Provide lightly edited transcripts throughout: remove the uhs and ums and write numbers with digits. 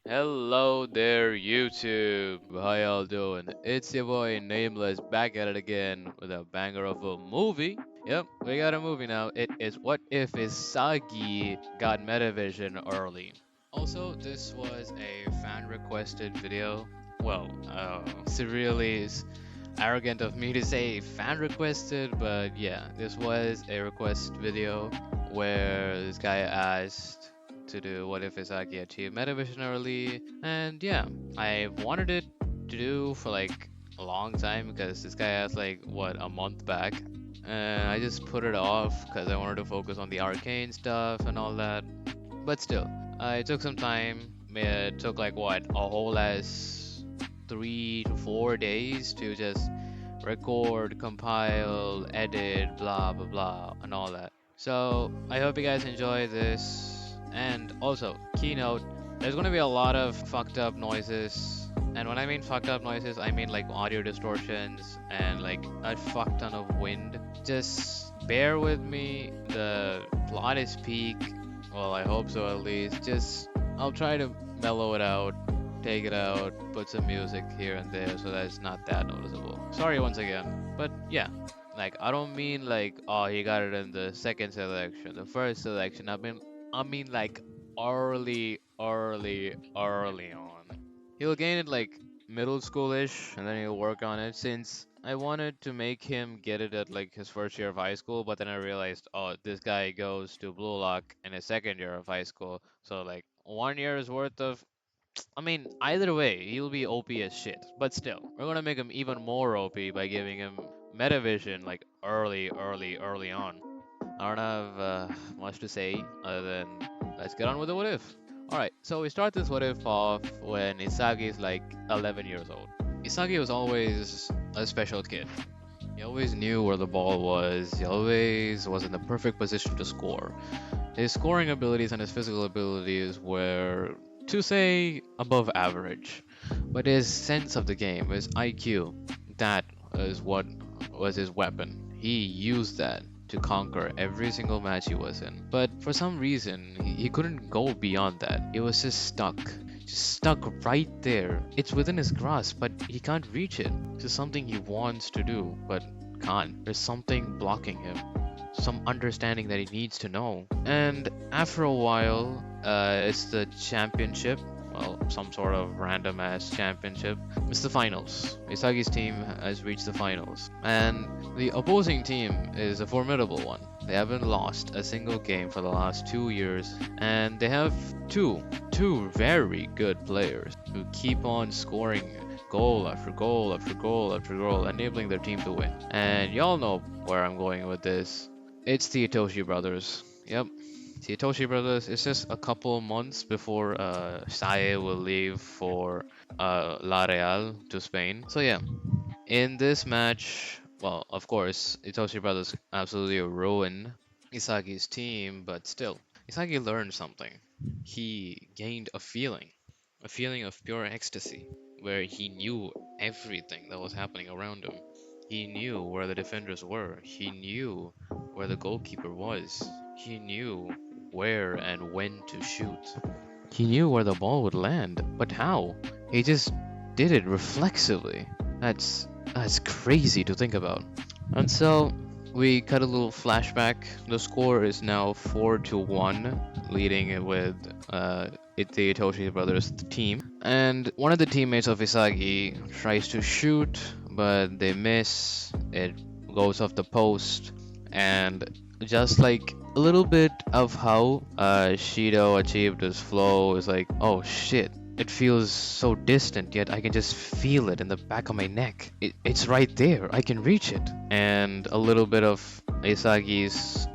Hello there, YouTube. How y'all doing? It's your boy Nameless back at it again with a banger of a movie. Yep, we got a movie now. It is What If Isagi got Metavision early. Also, this was a fan requested video. Well, it's really arrogant of me to say fan requested, but yeah, this was a request video where this guy asked to do What If Isagi achieved Metavision early, and yeah, I wanted it to do for like a long time because this guy asked like what a month back, and I just put it off because I wanted to focus on the arcane stuff and all that. But still, it took some time. It took like what a whole ass 3 to 4 days to just record, compile, edit, blah blah blah, and all that. So I hope you guys enjoy this. And also, keynote, there's gonna be a lot of fucked up noises. And when I mean fucked up noises, I mean like audio distortions and like a fuck ton of wind. Just bear with me. The plot is peak. Well, I hope so at least. Just I'll try to mellow it out, take it out, put some music here and there so that it's not that noticeable. Sorry once again. But yeah, like I don't mean like oh he got it in the second selection, the first selection. I mean like early on. He'll gain it like middle schoolish and then he'll work on it since I wanted to make him get it at like his first year of high school, but then I realized, oh, this guy goes to Blue Lock in his second year of high school. So like 1 year's worth of I mean, either way, he'll be OP as shit. But still, we're gonna make him even more OP by giving him Metavision like early on. I don't have much to say other than let's get on with the what if. Alright, so we start this what if off when Isagi is like 11 years old. Isagi was always a special kid. He always knew where the ball was, he always was in the perfect position to score. His scoring abilities and his physical abilities were, to say, above average. But his sense of the game, his IQ, that is what was his weapon. He used that to conquer every single match he was in. But for some reason, he couldn't go beyond that. He was just stuck. Just stuck right there. It's within his grasp, but he can't reach it. It's just something he wants to do, but can't. There's something blocking him, some understanding that he needs to know. And after a while, it's the championship. Well, some sort of random ass championship. It's the finals. Isagi's team has reached the finals. And the opposing team is a formidable one. They haven't lost a single game for the last 2 years. And they have two very good players who keep on scoring goal after goal after goal after goal, enabling their team to win. And y'all know where I'm going with this. It's the Itoshi brothers. Yep. The Itoshi brothers. It's just a couple months before Sae will leave for La Real to Spain. So yeah, in this match, well, of course, Itoshi brothers absolutely ruined Isagi's team, but still, Isagi learned something. He gained a feeling of pure ecstasy, where he knew everything that was happening around him. He knew where the defenders were. He knew where the goalkeeper was. He knew where and when to shoot. He knew where the ball would land, but how? He just did it reflexively. That's crazy to think about. And so we cut a little flashback. The score is now 4-1, leading it with the Itoshi brothers team. And one of the teammates of Isagi tries to shoot, but they miss. It goes off the post, and just like a little bit of how Shido achieved his flow is like, oh shit. It feels so distant, yet I can just feel it in the back of my neck. It's right there. I can reach it. And a little bit of Isagi's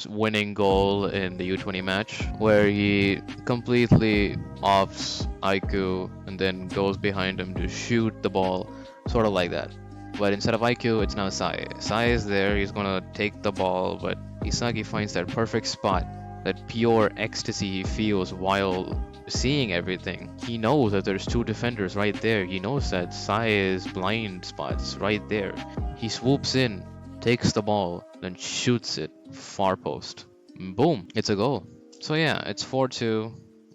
winning goal in the U20 match, where he completely offs Aiku and then goes behind him to shoot the ball, sort of like that. But instead of Aiku, it's now Sai. Sai is there, he's gonna take the ball, but Isagi finds that perfect spot, that pure ecstasy he feels while seeing everything. He knows that there's two defenders right there. He knows that Sai's blind spots right there. He swoops in, takes the ball, then shoots it far post. Boom, it's a goal. So yeah, it's 4-2.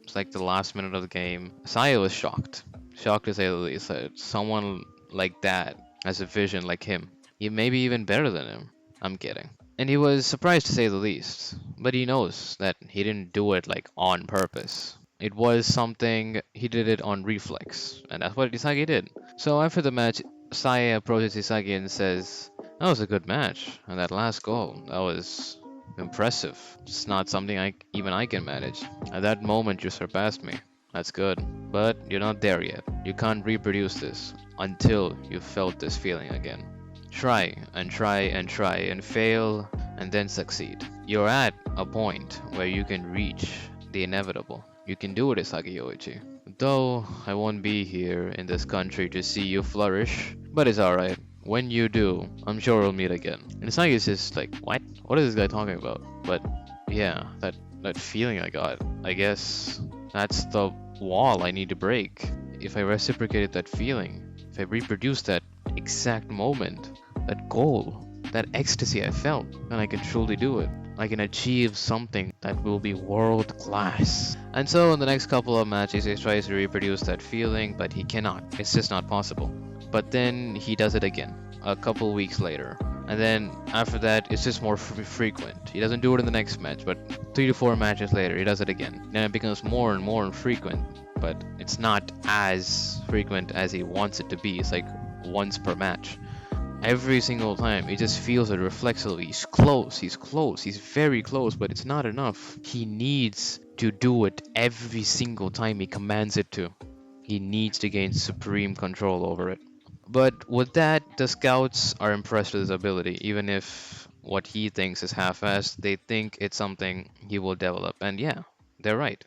It's like the last minute of the game. Saya was shocked. Shocked to say the least. That someone like that has a vision like him. He may be even better than him. I'm kidding. And he was surprised to say the least. But he knows that he didn't do it like on purpose. It was something, he did it on reflex. And that's what Isagi did. So after the match, Saya approaches Isagi and says, "That was a good match. And that last goal, that was impressive. It's not something even I can manage. At that moment, you surpassed me. That's good. But you're not there yet. You can't reproduce this until you've felt this feeling again. Try and try and try and fail and then succeed. You're at a point where you can reach the inevitable. You can do it, Isagi Yoichi. Though I won't be here in this country to see you flourish, but it's alright. When you do, I'm sure we'll meet again." And Isagi's just like, what? What is this guy talking about? But yeah, that feeling I got, I guess that's the wall I need to break. If I reciprocated that feeling, if I reproduced that exact moment, that goal, that ecstasy I felt, then I can truly do it. I can achieve something that will be world class. And so in the next couple of matches, he tries to reproduce that feeling, but he cannot. It's just not possible. But then he does it again, a couple weeks later. And then after that, it's just more frequent. He doesn't do it in the next match, but 3 to 4 matches later, he does it again. Then it becomes more and more infrequent, but it's not as frequent as he wants it to be. It's like once per match. Every single time, he just feels it reflexively. He's close, he's very close, but it's not enough. He needs to do it every single time he commands it to. He needs to gain supreme control over it. But with that, the scouts are impressed with his ability, even if what he thinks is half-assed, they think it's something he will develop. And yeah, they're right.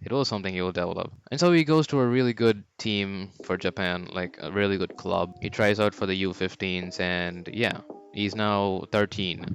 It was something he will develop. And so he goes to a really good team for Japan, like a really good club. He tries out for the U15s, and yeah, he's now 13,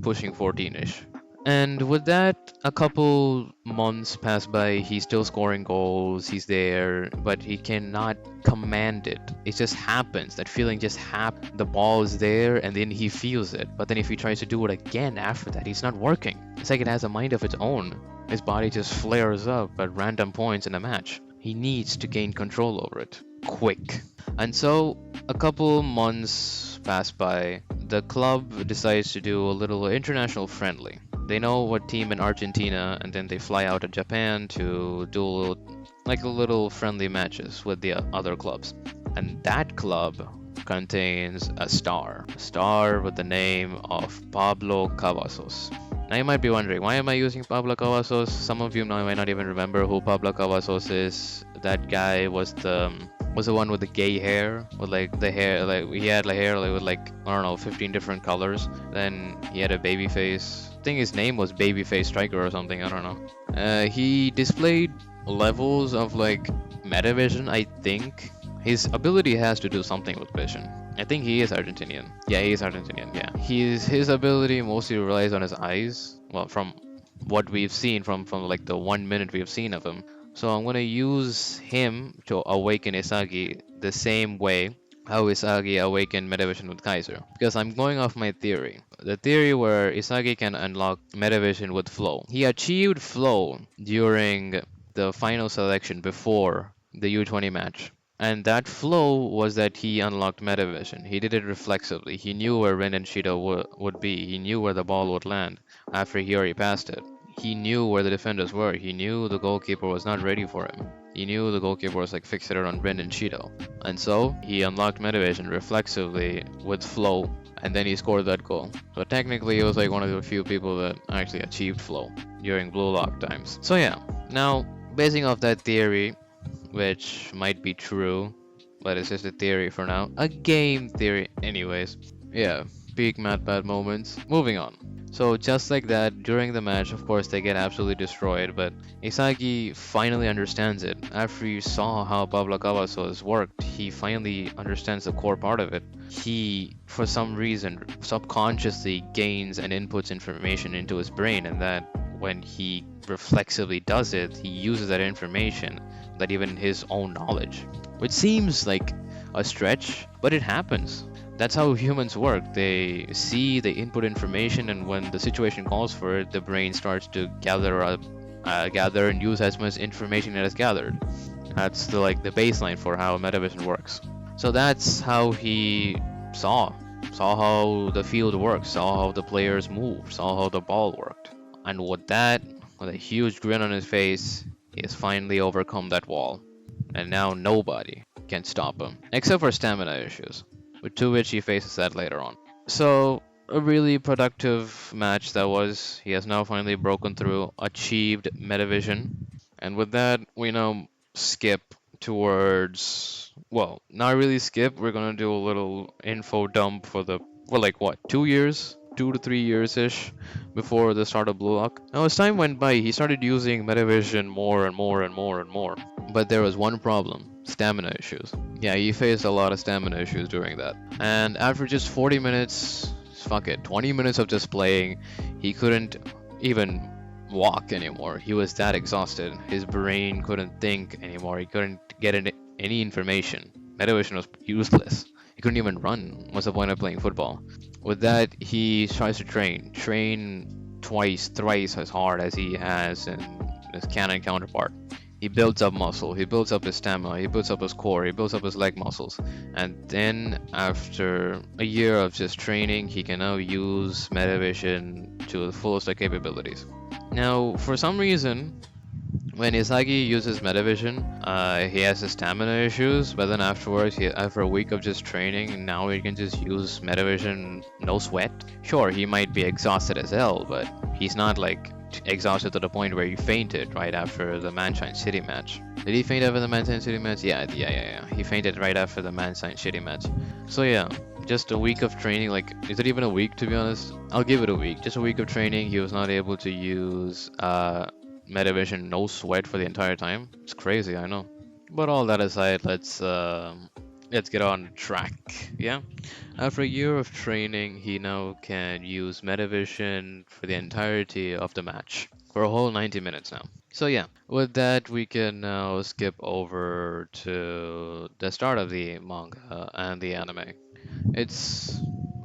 pushing 14-ish. And with that, a couple months pass by. He's still scoring goals. He's there, but he cannot command it. It just happens. That feeling just happens. The ball is there, and then he feels it. But then if he tries to do it again after that, it's not working. It's like it has a mind of its own. His body just flares up at random points in a match. He needs to gain control over it. Quick. And so, a couple months pass by. The club decides to do a little international friendly. They know what team in Argentina, and then they fly out to Japan to do a little friendly matches with the other clubs. And that club contains a star with the name of Pablo Cavazos. Now you might be wondering, why am I using Pablo Cavazos? Some of you might not even remember who Pablo Cavazos is. That guy was the one with the gay hair, with like the hair, like he had like hair like with like, I don't know, 15 different colors. Then he had a baby face. I think his name was Babyface Striker or something, I don't know. He displayed levels of like Metavision, I think. His ability has to do something with vision. I think he is Argentinian. Yeah, he is Argentinian, yeah. His ability mostly relies on his eyes. Well, from what we've seen, from like the 1 minute we've seen of him. So I'm gonna use him to awaken Isagi the same way how Isagi awakened Metavision with Kaiser. Because I'm going off my theory. The theory where Isagi can unlock Metavision with Flow. He achieved Flow during the final selection before the U20 match. And that flow was that he unlocked Metavision. He did it reflexively. He knew where Rin and Shido would be. He knew where the ball would land after he already passed it. He knew where the defenders were. He knew the goalkeeper was not ready for him. He knew the goalkeeper was like fixated on Rin and Shido. And so he unlocked Metavision reflexively with flow, and then he scored that goal. So technically he was like one of the few people that actually achieved flow during blue lock times. So yeah, now basing off that theory, which might be true, but it's just a theory for now. A game theory. Anyways, yeah, peak MatPat moments. Moving on. So just like that, during the match, of course, they get absolutely destroyed, but Isagi finally understands it. After he saw how Pablo Cavazos worked, he finally understands the core part of it. He, for some reason, subconsciously gains and inputs information into his brain, and that when he reflexively does it, he uses that information, that even his own knowledge. Which seems like a stretch, but it happens. That's how humans work. They see, they input information, and when the situation calls for it, the brain starts to gather up gather and use as much information as gathered. That's the baseline for how Metavision works. So that's how he saw saw how the field works, saw how the players move, saw how the ball worked. And with a huge grin on his face, he has finally overcome that wall. And now nobody can stop him, except for stamina issues, to which he faces that later on. So, a really productive match that was. He has now finally broken through, achieved Metavision, and with that, we now skip towards. Well, not really skip. We're gonna do a little info dump for like what, 2 years? 2 to 3 years ish before the start of Blue Lock. Now, as time went by, he started using Metavision more and more and more and more. But there was one problem: stamina issues. Yeah, he faced a lot of stamina issues during that. And after just 40 minutes, fuck it, 20 minutes of just playing, he couldn't even walk anymore. He was that exhausted. His brain couldn't think anymore. He couldn't get any information. Metavision was useless. He couldn't even run. What's the point of playing football? With that, he tries to train twice, thrice as hard as he has in his canon counterpart. He builds up muscle, he builds up his stamina, he builds up his core, he builds up his leg muscles. And then, after a year of just training, he can now use Metavision to the fullest of capabilities. Now, for some reason, when Isagi uses Metavision, he has his stamina issues, but then afterwards, after a week of just training, now he can just use Metavision no sweat. Sure, he might be exhausted as hell, but he's not like exhausted to the point where he fainted right after the Manshine City match. Did he faint after the Manshine City match? Yeah. He fainted right after the Manshine City match. So yeah, just a week of training. Like, is it even a week, to be honest? I'll give it a week. Just a week of training. He was not able to use Metavision no sweat for the entire time. It's crazy, I know. But all that aside, let's get on track. Yeah. After a year of training, he now can use Metavision for the entirety of the match, for a whole 90 minutes now. So yeah, with that, we can now skip over to the start of the manga and the anime. It's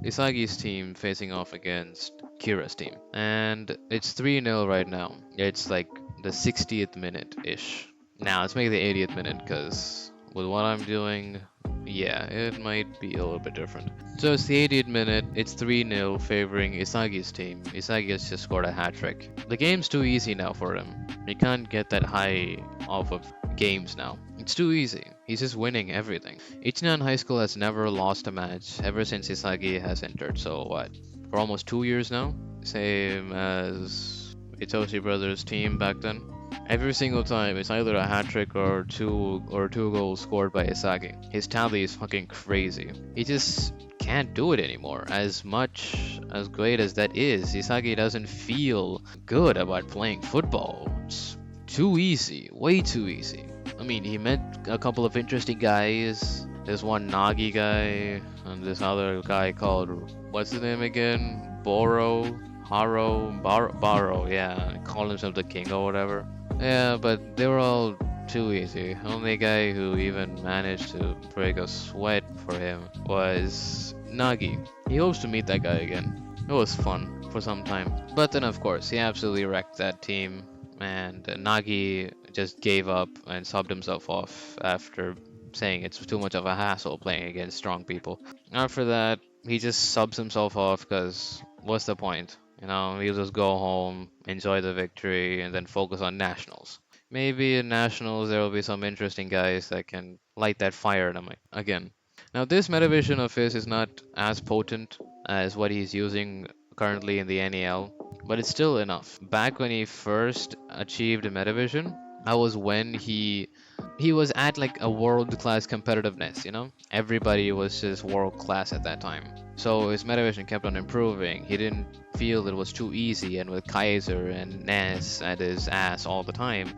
Isagi's team facing off against Kira's team, and it's 3-0 right now. It's like the 60th minute-ish. Now, let's make it the 80th minute, because with what I'm doing, yeah, it might be a little bit different. So it's the 80th minute, it's 3-0 favoring Isagi's team. Isagi has just scored a hat trick. The game's too easy now for him. He can't get that high off of games now. It's too easy. He's just winning everything. Ichinan High School has never lost a match ever since Isagi has entered. So what? For almost 2 years now? Same as Itoshi Brothers' team back then. Every single time, it's either a hat trick or two goals scored by Isagi. His tally is fucking crazy. He just can't do it anymore. As much as great as that is, Isagi doesn't feel good about playing football. It's too easy, way too easy. I mean, he met a couple of interesting guys. There's one Nagi guy, and this other guy called, what's his name again? Baro, yeah, called himself the king or whatever. Yeah, but they were all too easy. Only guy who even managed to break a sweat for him was Nagi. He hopes to meet that guy again. It was fun for some time. But then, of course, he absolutely wrecked that team, and Nagi just gave up and subbed himself off after saying it's too much of a hassle playing against strong people. After that, he just subs himself off because what's the point? You know, he'll just go home, enjoy the victory, and then focus on nationals. Maybe in nationals there will be some interesting guys that can light that fire in him again. Now this Metavision of his is not as potent as what he's using currently in the NEL, but it's still enough. Back when he first achieved Metavision, that was when he was at like a world-class competitiveness, you know? Everybody was just world-class at that time. So his Metavision kept on improving. He didn't feel it was too easy, and with Kaiser and Ness at his ass all the time,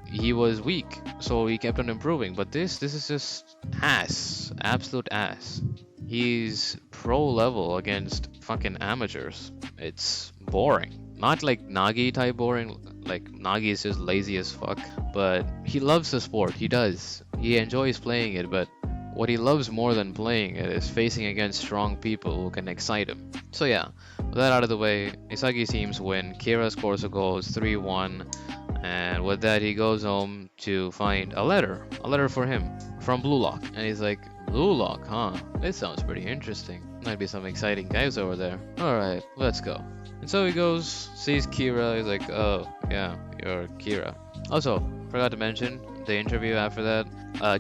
he was weak. So he kept on improving. But this is just ass. Absolute ass. He's pro level against fucking amateurs. It's boring. Not like Nagi type boring, like Nagi is just lazy as fuck, but he loves the sport, he does. He enjoys playing it, but what he loves more than playing it is facing against strong people who can excite him. So yeah, with that out of the way, Isagi's teams win, Kira scores a goal, it's 3-1, And with that, he goes home to find a letter for him from Blue Lock. And he's like, Blue Lock, huh? This sounds pretty interesting. Might be some exciting guys over there. Alright, let's go. And so he goes, sees Kira, he's like, oh, yeah, you're Kira. Also, forgot to mention, the interview after that,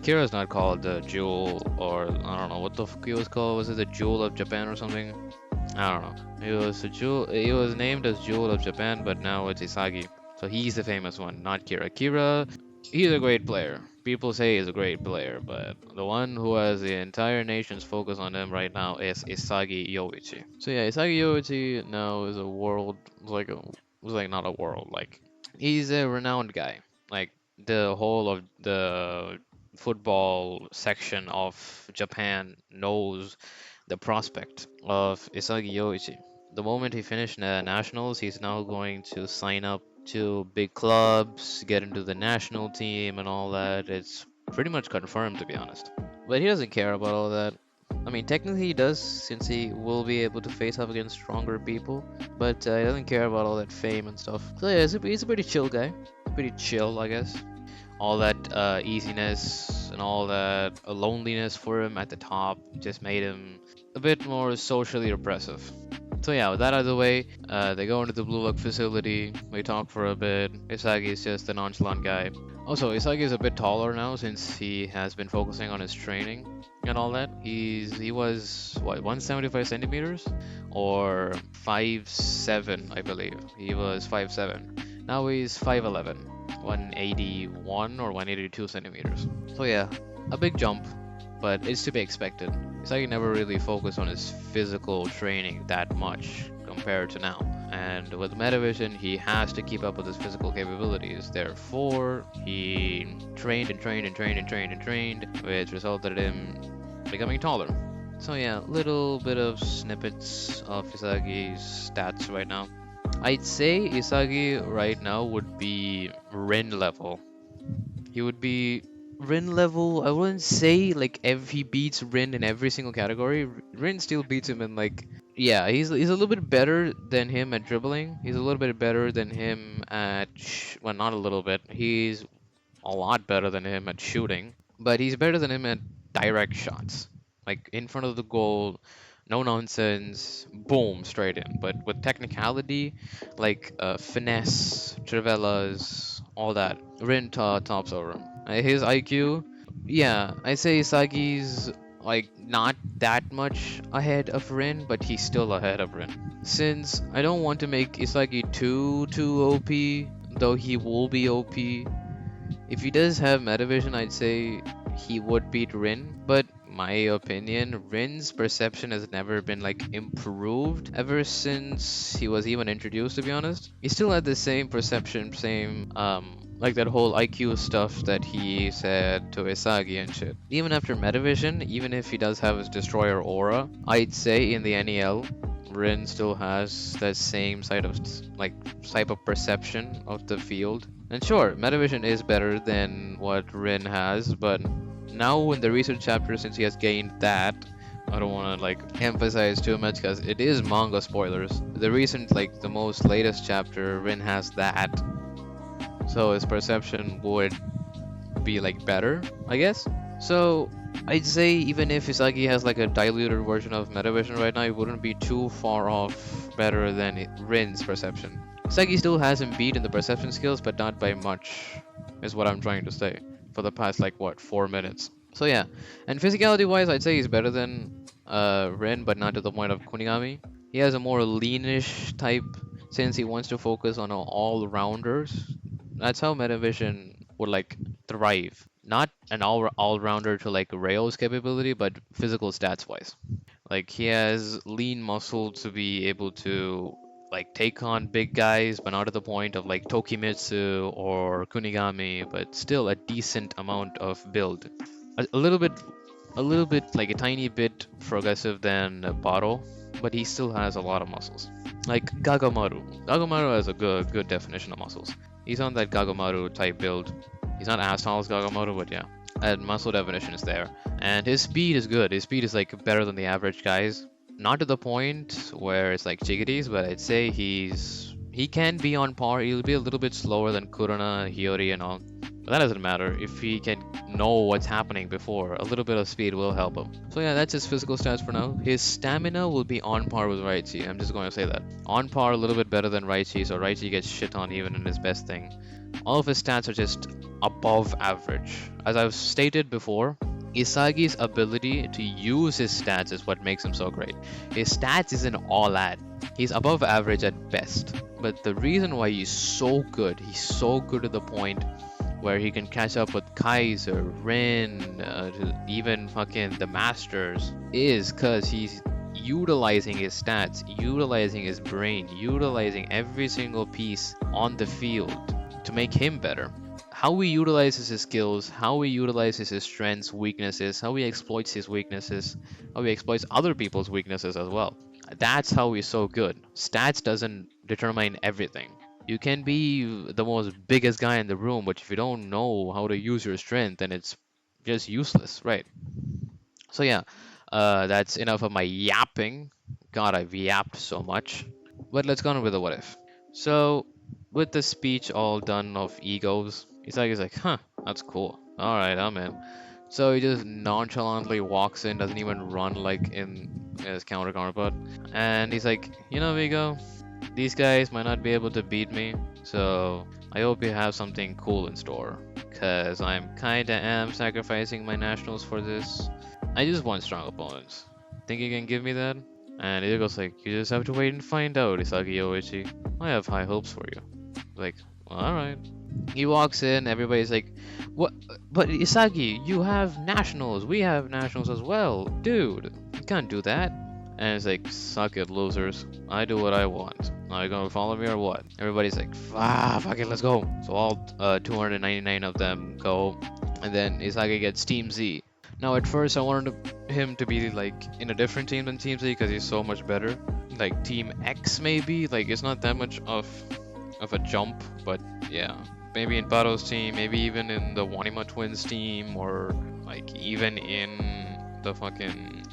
Kira's not called the Jewel, or I don't know what the fuck he was called. Was it the Jewel of Japan or something? I don't know. It was a Jewel. It was named as Jewel of Japan, but now it's Isagi. So he's the famous one, not Kira. Kira, he's a great player. People say he's a great player, but the one who has the entire nation's focus on him right now is Isagi Yoichi. So yeah, Isagi Yoichi now is a world, like not a world, like he's a renowned guy. Like the whole of the football section of Japan knows the prospect of Isagi Yoichi. The moment he finished nationals, he's now going to sign up to big clubs, get into the national team, and all that. It's pretty much confirmed, to be honest. But he doesn't care about all that. I mean, technically he does, since he will be able to face up against stronger people, but he doesn't care about all that fame and stuff. So yeah, he's a pretty chill guy. Pretty chill, I guess. All that easiness and all that loneliness for him at the top just made him a bit more socially repressive. So yeah, with that out of the way, they go into the Blue Look facility. We talk for a bit. Isagi is just a nonchalant guy. Also, Isagi is a bit taller now since he has been focusing on his training and all that. He was what 175 centimeters or 5'7", I believe. He was 5'7". Now he's 5'11", 181 or 182 centimeters. So yeah, a big jump, but it's to be expected. Isagi never really focused on his physical training that much compared to now. And with Metavision, he has to keep up with his physical capabilities. Therefore, he trained and trained and trained and trained and trained, which resulted in him becoming taller. So yeah, little bit of snippets of Isagi's stats right now. I'd say Isagi right now would be Rin level. He would be Rin level. I wouldn't say like he beats Rin in every single category. Rin still beats him in like yeah. He's a little bit better than him at dribbling. He's a little bit better than him at well, not a little bit. He's a lot better than him at shooting, but he's better than him at direct shots, like in front of the goal, no nonsense, boom, straight in. But with technicality, like finesse, trivelas, all that, Rin tops over him. His IQ, yeah, I say Isagi's like not that much ahead of Rin, but he's still ahead of Rin. Since I don't want to make Isagi too OP, though he will be OP. If he does have Metavision, I'd say he would beat Rin, but my opinion, Rin's perception has never been like improved ever since he was even introduced, to be honest. He still had the same perception, same like that whole IQ stuff that he said to Isagi and shit. Even after Metavision, even if he does have his Destroyer aura, I'd say in the NEL, Rin still has that same type of perception of the field. And sure, Metavision is better than what Rin has, but now in the recent chapter, since he has gained that, I don't want to like emphasize too much because it is manga spoilers. The recent, like the most latest chapter, Rin has that, so his perception would be like better, I guess. So I'd say even if Isagi has like a diluted version of Metavision right now, it wouldn't be too far off better than Rin's perception. Isagi still has him beat in the perception skills, but not by much, is what I'm trying to say, for the past like what, 4 minutes. So yeah, and physicality wise, I'd say he's better than Rin, but not to the point of Kunigami. He has a more leanish type, since he wants to focus on all-rounders. That's how Metavision would like thrive. Not an all-rounder to like Rail's capability, but physical stats wise. Like he has lean muscle to be able to like take on big guys, but not to the point of like Tokimitsu or Kunigami, but still a decent amount of build. A little bit like a tiny bit progressive than Baro, but he still has a lot of muscles. Like Gagamaru. Gagamaru has a good definition of muscles. He's on that Gagamaru type build. He's not as tall as Gagamaru, but yeah. And muscle definition is there. And his speed is good. His speed is like better than the average guys. Not to the point where it's like Chigity's, but I'd say he's He can be on par. He'll be a little bit slower than Kurona, Hiyori, and all. But that doesn't matter if he can know what's happening before. A little bit of speed will help him. So yeah, that's his physical stats for now. His stamina will be on par with Raichi. I'm just going to say that. On par, a little bit better than Raichi, so Raichi gets shit on even in his best thing. All of his stats are just above average. As I've stated before, Isagi's ability to use his stats is what makes him so great. His stats isn't all that. He's above average at best. But the reason why he's so good to the point where he can catch up with Kaiser, Rin, even fucking the Masters, is because he's utilizing his stats, utilizing his brain, utilizing every single piece on the field to make him better. How he utilizes his skills, how he utilizes his strengths, weaknesses, how he exploits his weaknesses, how he exploits other people's weaknesses as well. That's how he's so good. Stats doesn't determine everything. You can be the most biggest guy in the room, but if you don't know how to use your strength, then it's just useless, right? So yeah, that's enough of my yapping. God, I've yapped so much. But let's go on with the what if. So, with the speech all done of egos, he's like, huh, that's cool. Alright, I'm in. So he just nonchalantly walks in, doesn't even run like in his counterpart. And he's like, you know, Vigo, these guys might not be able to beat me, so I hope you have something cool in store. Cause I'm kinda am sacrificing my nationals for this. I just want strong opponents. Think you can give me that? And Ichigo's like, you just have to wait and find out, Isagi Yoichi. I have high hopes for you. Like, well, alright. He walks in, everybody's like, what? But Isagi, you have nationals. We have nationals as well. Dude, you can't do that. And it's like, suck it, losers. I do what I want. Are you gonna follow me or what? Everybody's like, fuck it, let's go. So all 299 of them go, and then Isagi gets Team Z. Now at first I wanted him to be like in a different team than Team Z because he's so much better. Like Team X maybe, like it's not that much of a jump, but yeah. Maybe in Baro's team, maybe even in the Wanima Twins team, or like even in the fucking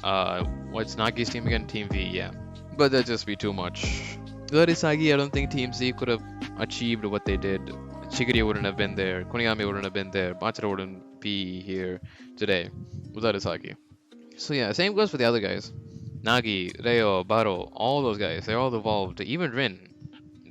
what's Nagi's team again? Team V, yeah. But that'd just be too much. Without Isagi, I don't think Team Z could have achieved what they did. Shigiri wouldn't have been there, Kunigami wouldn't have been there, Bachira wouldn't be here today without Isagi. So yeah, same goes for the other guys. Nagi, Reo, Baro, all those guys, they're all evolved. Even Rin,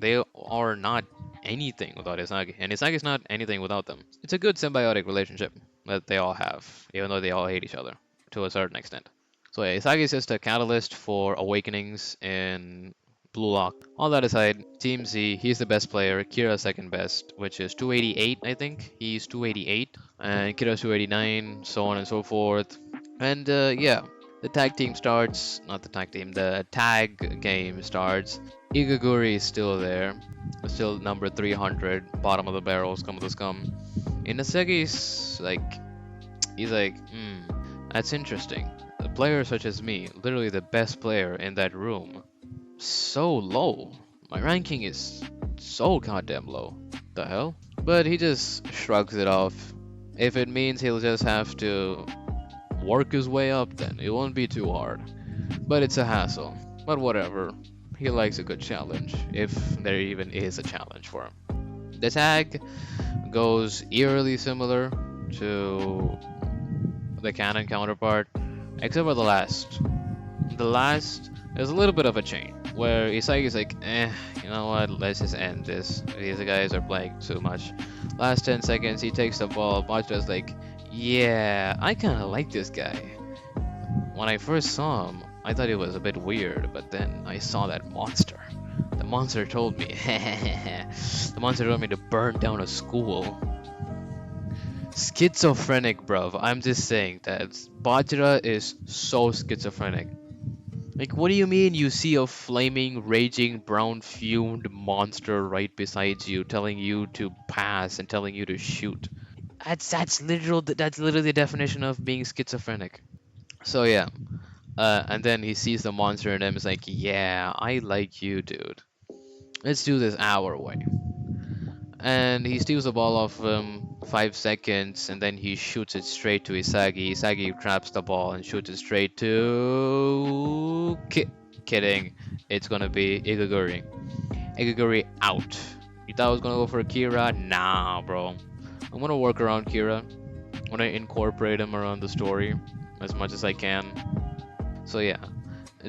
they are not anything without Isagi, and Isagi's not anything without them. It's a good symbiotic relationship that they all have, even though they all hate each other to a certain extent. So yeah, Isagi is just a catalyst for awakenings in Blue Lock. All that aside, Team Z, he's the best player. Kira's second best, which is 288, I think. He's 288, and Kira's 289, so on and so forth. And yeah, the tag team starts. Not the tag team, the tag game starts. Igaguri is still there. Still number 300, bottom of the barrel, scum of the scum. Inasegi's like, he's like, that's interesting. A player such as me, literally the best player in that room, so low. My ranking is so goddamn low. The hell? But he just shrugs it off. If it means he'll just have to work his way up, then it won't be too hard. But it's a hassle. But whatever. He likes a good challenge, if there even is a challenge for him. The tag goes eerily similar to the canon counterpart, except for the last. The last, there's a little bit of a change, where Isagi's like, you know what, let's just end this. These guys are playing too much. Last 10 seconds, he takes the ball, Bachira's like, yeah, I kinda like this guy. When I first saw him, I thought it was a bit weird, but then I saw that monster. The monster told me, the monster told me to burn down a school. Schizophrenic, bruv. I'm just saying that Bajra is so schizophrenic. Like, what do you mean you see a flaming, raging, brown fumed monster right beside you, telling you to pass and telling you to shoot? That's literally the definition of being schizophrenic. So yeah, and then he sees the monster in him. Is like, yeah, I like you, dude. Let's do this our way. And he steals the ball off him 5 seconds, and then he shoots it straight to Isagi. Isagi traps the ball and shoots it straight to kidding. It's gonna be Igaguri. Igaguri out. You thought I was gonna go for Kira? Nah, bro. I'm gonna work around Kira. I'm gonna incorporate him around the story as much as I can. So yeah,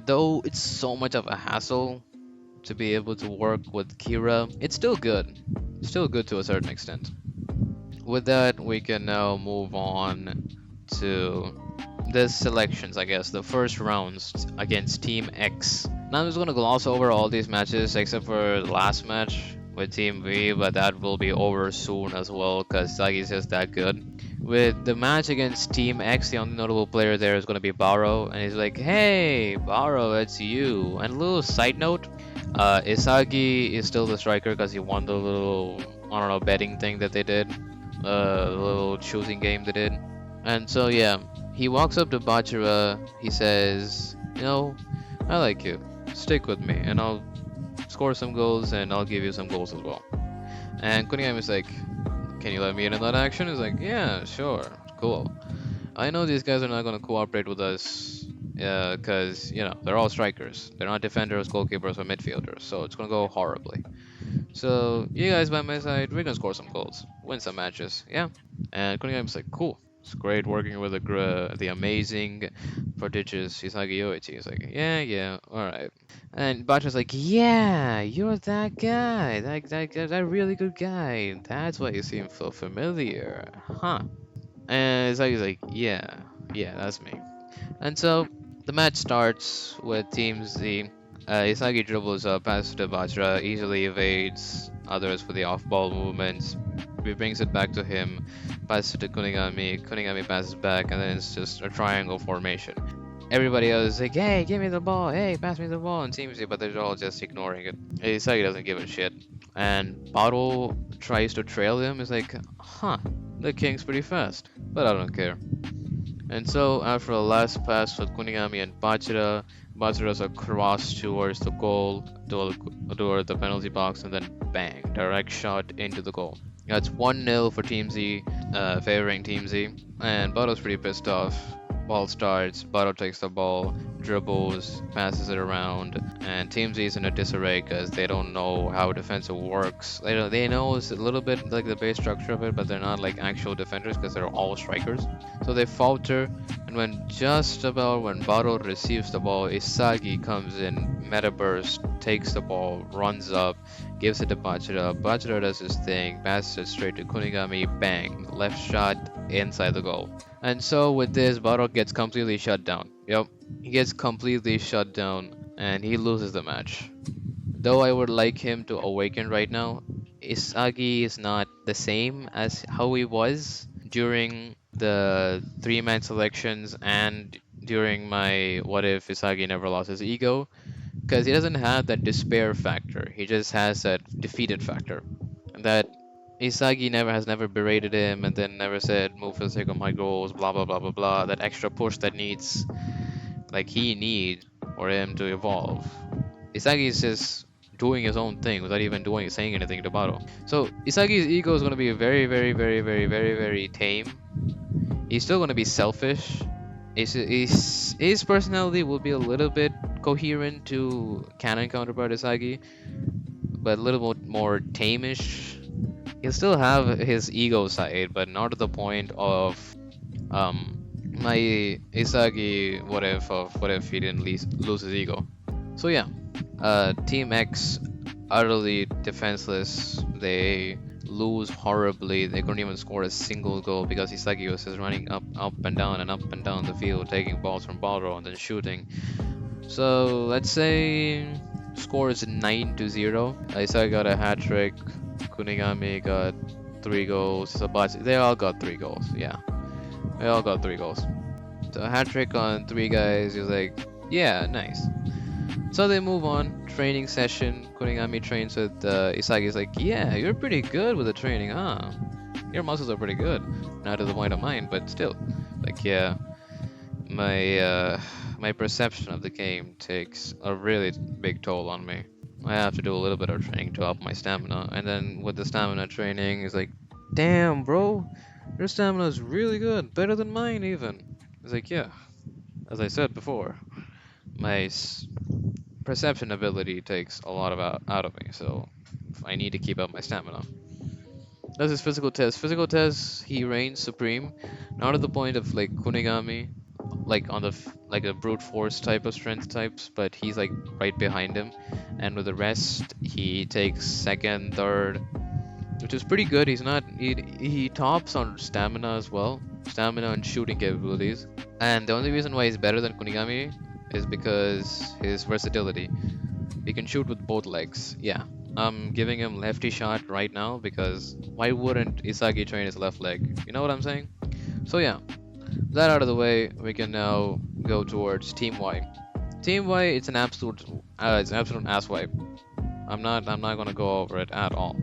though it's so much of a hassle to be able to work with Kira, it's still good. Still good to a certain extent. With that, we can now move on to the selections, I guess, the first rounds against Team X. Now I'm just gonna gloss over all these matches except for the last match with Team V, but that will be over soon as well because Isagi's just that good. With the match against Team X, the only notable player there is gonna be Baro, and he's like, "Hey, Baro, it's you." And a little side note, Isagi is still the striker because he won the little, I don't know, betting thing that they did, the little choosing game they did. And so yeah, he walks up to Bachira. He says, "You know, I like you. Stick with me, and I'll score some goals, and I'll give you some goals as well." And Kunigami is like, "Can you let me in on that action?" He's like, "Yeah, sure, cool. I know these guys are not gonna cooperate with us, because you know they're all strikers. They're not defenders, goalkeepers, or midfielders, so it's gonna go horribly. So you guys by my side, we're gonna score some goals, win some matches, yeah." And Kunigami's like, "Cool. It's great working with the amazing, prodigious Isagi Yoichi." He's like, "Yeah, yeah, all right." And Bacha's like, "Yeah, you're that guy, that really good guy. That's why you seem so familiar, huh?" And Isagi's like, "Yeah, yeah, that's me." And so the match starts with Team Z. Isagi dribbles up, passes to Bachira, easily evades others for the off-ball movements. He brings it back to him, passes it to Kunigami. Kunigami passes back, and then it's just a triangle formation. Everybody else is like, "Hey, give me the ball! Hey, pass me the ball!" And Team Z, but they're all just ignoring it. Isagi doesn't give a shit. And Bottle tries to trail him. He's like, "Huh, the king's pretty fast, but I don't care." And so, after a last pass with Kunigami and Bachira, Bachira's a cross towards the goal, toward the penalty box, and then bang, direct shot into the goal. That's 1-0 for Team Z, favoring Team Z. And Bato's pretty pissed off. Ball starts, Bato takes the ball, dribbles, passes it around, and Team Z is in a disarray because they don't know how defensive works. They know it's a little bit like the base structure of it, but they're not like actual defenders because they're all strikers. So they falter, and when Bato receives the ball, Isagi comes in, meta burst, takes the ball, runs up, gives it to Bachira. Bachira does his thing, passes it straight to Kunigami, bang, left shot inside the goal. And so with this, Bato gets completely shut down. Yep, he gets completely shut down, and he loses the match. Though I would like him to awaken right now, Isagi is not the same as how he was during the three-man selections and during my what if Isagi never lost his ego, because he doesn't have that despair factor. He just has that defeated factor. That Isagi never berated him and then never said move for the sake of my goals, blah blah blah blah blah. That extra push that he needs for him to evolve. Isagi is just doing his own thing without even saying anything to Baro. So Isagi's ego is gonna be very very very very very very tame. He's still gonna be selfish. His personality will be a little bit coherent to canon counterpart Isagi, but a little bit more tamish. He'll still have his ego side, but not to the point of my Isagi what if he didn't lose his ego. So yeah, Team X utterly defenseless. They lose horribly. They couldn't even score a single goal because Isagi was just running up and down and up and down the field, taking balls from Balro and then shooting. So let's say score is 9-0. Isagi got a hat trick. Kunigami got 3 goals. Sabachi, they all got 3 goals. Yeah, they all got 3 goals. So a hat trick on 3 guys. He was like, yeah, nice. So they move on. Training session. Kunigami trains with Isagi's like, yeah, you're pretty good with the training, huh? Your muscles are pretty good. Not to the point of mine, but still. Like, yeah, my perception of the game takes a really big toll on me. I have to do a little bit of training to up my stamina, and then with the stamina training, it's like, damn, bro, your stamina is really good, better than mine even. It's like, yeah, as I said before, my perception ability takes a lot of out of me, so I need to keep up my stamina. That's his physical test. Physical test, he reigns supreme, not at the point of like Kunigami, like on the like a brute force type of strength types, but he's like right behind him. And with the rest, he takes second, third, which is pretty good. He's not he tops on stamina as well, stamina and shooting capabilities. And the only reason why he's better than Kunigami is because his versatility. He can shoot with both legs. Yeah, I'm giving him lefty shot right now because why wouldn't Isagi train his left leg? You know what I'm saying? So yeah, that out of the way, we can now go towards Team Y. Team Y, it's an absolute ass wipe. I'm not gonna go over it at all.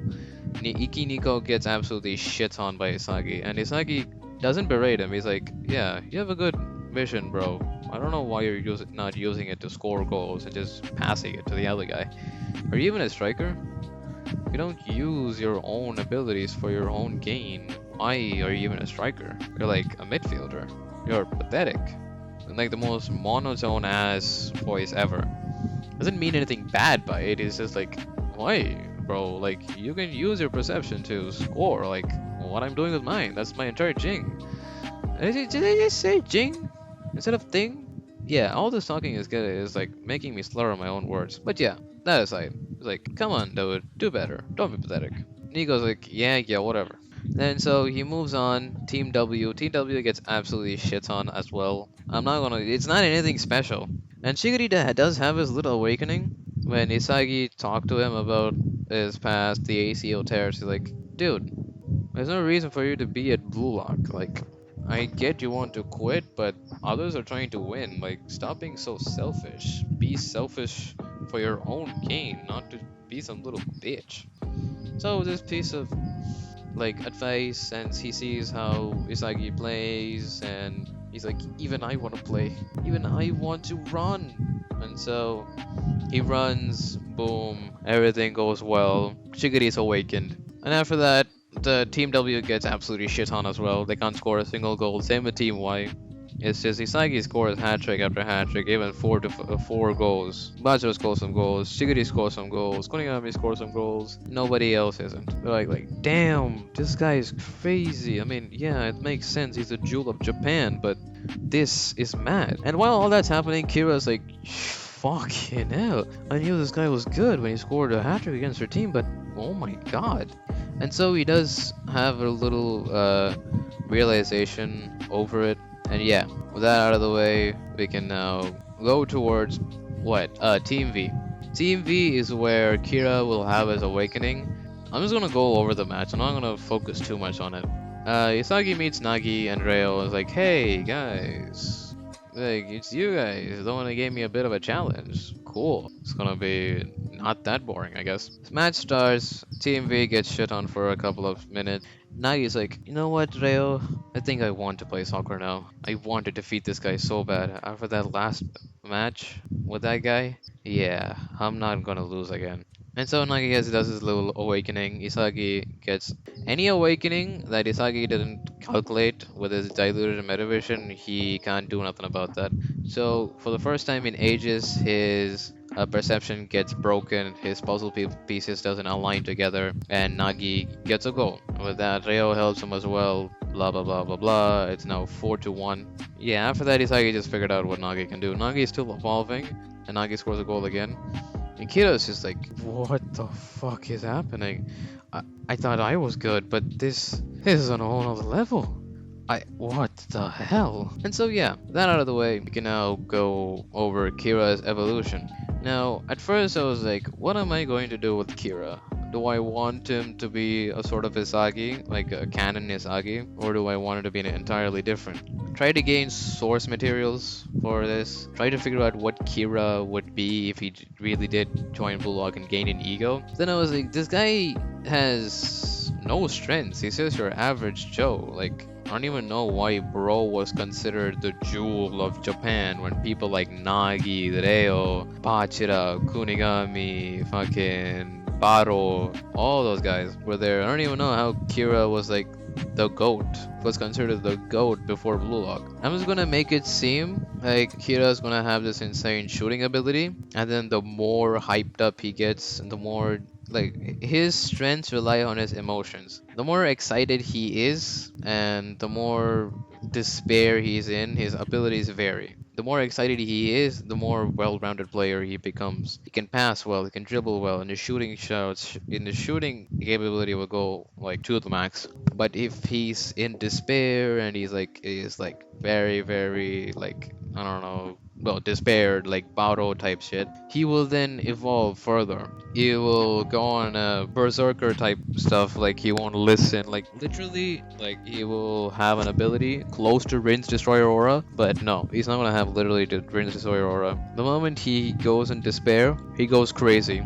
Iki Nico gets absolutely shit on by Isagi, and Isagi doesn't berate him. He's like, yeah, you have a good vision, bro. I don't know why you're not using it to score goals and just passing it to the other guy. Are you even a striker? You don't use your own abilities for your own gain. Why are you even a striker? You're like a midfielder. You're pathetic. And like the most monotone ass voice ever. Doesn't mean anything bad by it. It's just like, why, bro? Like you can use your perception to score. Like what I'm doing with mine. That's my entire Jing. Did I just say Jing instead of thing? Yeah, all this talking is like making me slur on my own words. But yeah, that aside, it's like, come on, dude, do better. Don't be pathetic. Nico's like, yeah, whatever. Then so he moves on. Team W. Team W gets absolutely shit on as well. I'm not gonna. It's not anything special. And Shigiri does have his little awakening when Isagi talked to him about his past, the ACO tears. He's like, dude, there's no reason for you to be at Blue Lock. Like, I get you want to quit, but others are trying to win. Like, stop being so selfish. Be selfish for your own gain, not to be some little bitch. So this piece of like advice, and he sees how Isagi plays, and he's like, even I want to play. Even I want to run. And so he runs, boom, everything goes well. Shigiri is awakened. And after that, the Team W gets absolutely shit on as well. They can't score a single goal. Same with Team Y. It's just Isagi scores hat trick after hat trick, even 4 goals. Bajiro scores some goals. Shigiri scores some goals. Kunigami scores some goals. Nobody else isn't. They're like, damn, this guy is crazy. I mean, yeah, it makes sense. He's a jewel of Japan, but this is mad. And while all that's happening, Kira's like, fucking hell. I knew this guy was good when he scored a hat trick against her team, but oh my god. And so he does have a little realization over it. And yeah, with that out of the way, we can now go towards what? Team V. Team V is where Kira will have his awakening. I'm just gonna go over the match. I'm not gonna focus too much on it. Isagi meets Nagi and Reo is like, hey guys, like it's you guys. The one that gave me a bit of a challenge. Cool. It's gonna be not that boring, I guess. This match starts. Team V gets shit on for a couple of minutes. Nagi's like, you know what, Reo? I think I want to play soccer now. I want to defeat this guy so bad. After that last match with that guy, yeah, I'm not gonna lose again. And so Nagi does his little awakening. Isagi gets any awakening that Isagi didn't calculate with his diluted Metavision, he can't do nothing about that. So for the first time in ages, his perception gets broken, his puzzle pieces doesn't align together, and Nagi gets a goal. With that, Reo helps him as well. Blah blah blah blah blah. It's now 4-1. Yeah, after that, Isagi just figured out what Nagi can do. Nagi is still evolving, and Nagi scores a goal again. And Kira's just like, what the fuck is happening? I thought I was good, but this is on a whole other level. What the hell? And so yeah, that out of the way, we can now go over Kira's evolution. Now, at first I was like, what am I going to do with Kira? Do I want him to be a sort of Isagi, like a canon Isagi, or do I want him to be entirely different? Try to gain source materials for this. Try to figure out what Kira would be if he really did join Blue Lock and gain an ego. Then I was like, this guy has no strengths. He's just your average Joe. Like, I don't even know why Bro was considered the jewel of Japan when people like Nagi, Reo, Bachira, Kunigami, fucking Baro, all those guys were there. I don't even know how Kira was like the GOAT. Was considered the GOAT before Blue Lock. I'm just gonna make it seem like Kira's gonna have this insane shooting ability, and then the more hyped up he gets, the more like his strengths rely on his emotions. The more excited he is, and the more despair he's in, his abilities vary. The more excited he is, the more well-rounded player he becomes. He can pass well, he can dribble well, and his shooting shots, in his shooting capability will go like to the max. But if he's in despair and he's like very very like I don't know, well, despaired, like Baro type shit, he will then evolve further. He will go on a berserker type stuff, like he won't listen, like literally, like he will have an ability close to Rin's Destroyer Aura, but no, he's not gonna have literally the Rin's Destroyer Aura. The moment he goes in despair, he goes crazy.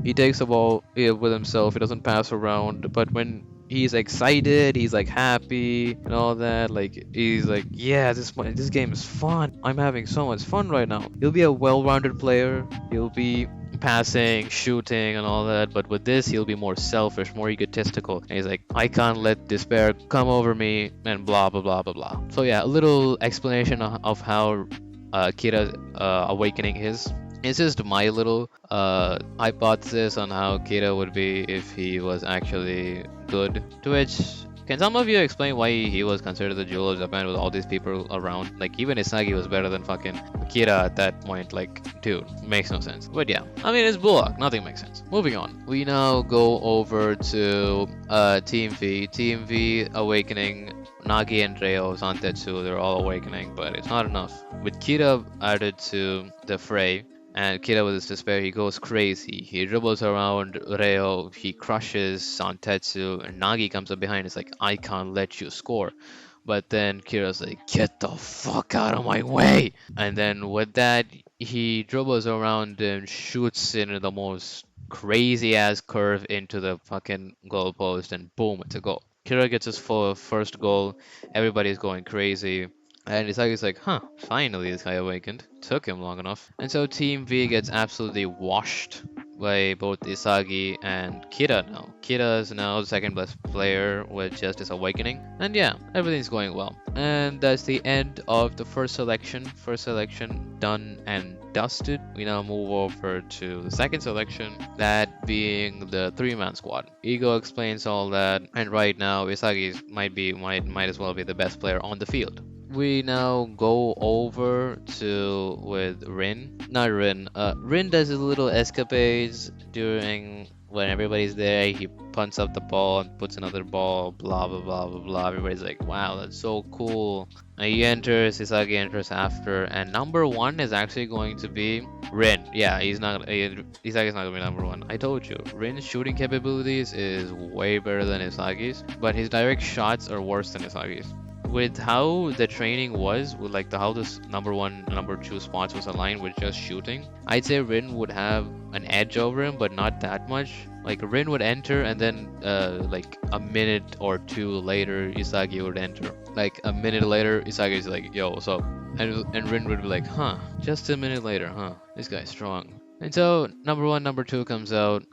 He takes the ball with himself. He doesn't pass around. But when he's excited, he's like happy and all that. Like he's like, yeah, this game is fun. I'm having so much fun right now. He'll be a well-rounded player. He'll be passing, shooting, and all that. But with this, he'll be more selfish, more egotistical. And he's like, I can't let despair come over me, and blah blah blah blah blah. So yeah, a little explanation of how Kira's awakening is. It's just my little hypothesis on how Kira would be if he was actually good. To which, can some of you explain why he was considered the jewel of Japan with all these people around? Like, even Isagi was better than fucking Kira at that point. Like, dude, makes no sense. But yeah, I mean, it's Bullock. Nothing makes sense. Moving on. We now go over to Team V. Team V awakening. Nagi and Reo, Zantetsu, they're all awakening, but it's not enough. With Kira added to the fray, and Kira with his despair, he goes crazy. He dribbles around Reo, he crushes Santetsu, and Nagi comes up behind. It's like, I can't let you score. But then Kira's like, get the fuck out of my way! And then with that, he dribbles around and shoots in the most crazy ass curve into the fucking goalpost, and boom, it's a goal. Kira gets his first goal. Everybody's going crazy. And Isagi's like, huh, finally this guy awakened. Took him long enough. And so Team V gets absolutely washed by both Isagi and Kira now. Kira is now the second best player with just his awakening. And yeah, everything's going well. And that's the end of the first selection. First selection done and dusted. We now move over to the second selection, that being the three-man squad. Ego explains all that, and right now Isagi might as well be the best player on the field. We now go over to with Rin. Not Rin. Rin does his little escapades during when everybody's there. He punts up the ball and puts another ball. Blah blah blah blah blah. Everybody's like, "Wow, that's so cool." And he enters. Isagi enters after, and number one is actually going to be Rin. Yeah, Isagi's not gonna be number one. I told you, Rin's shooting capabilities is way better than Isagi's, but his direct shots are worse than Isagi's. With how the training was, with like how this number one, number two spots was aligned with just shooting, I'd say Rin would have an edge over him, but not that much. Like Rin would enter, and then like a minute or two later, Isagi would enter. Like a minute later, Isagi's like, "Yo, what's up?" And Rin would be like, "Huh, just a minute later, huh? This guy's strong." And so number one, number two comes out.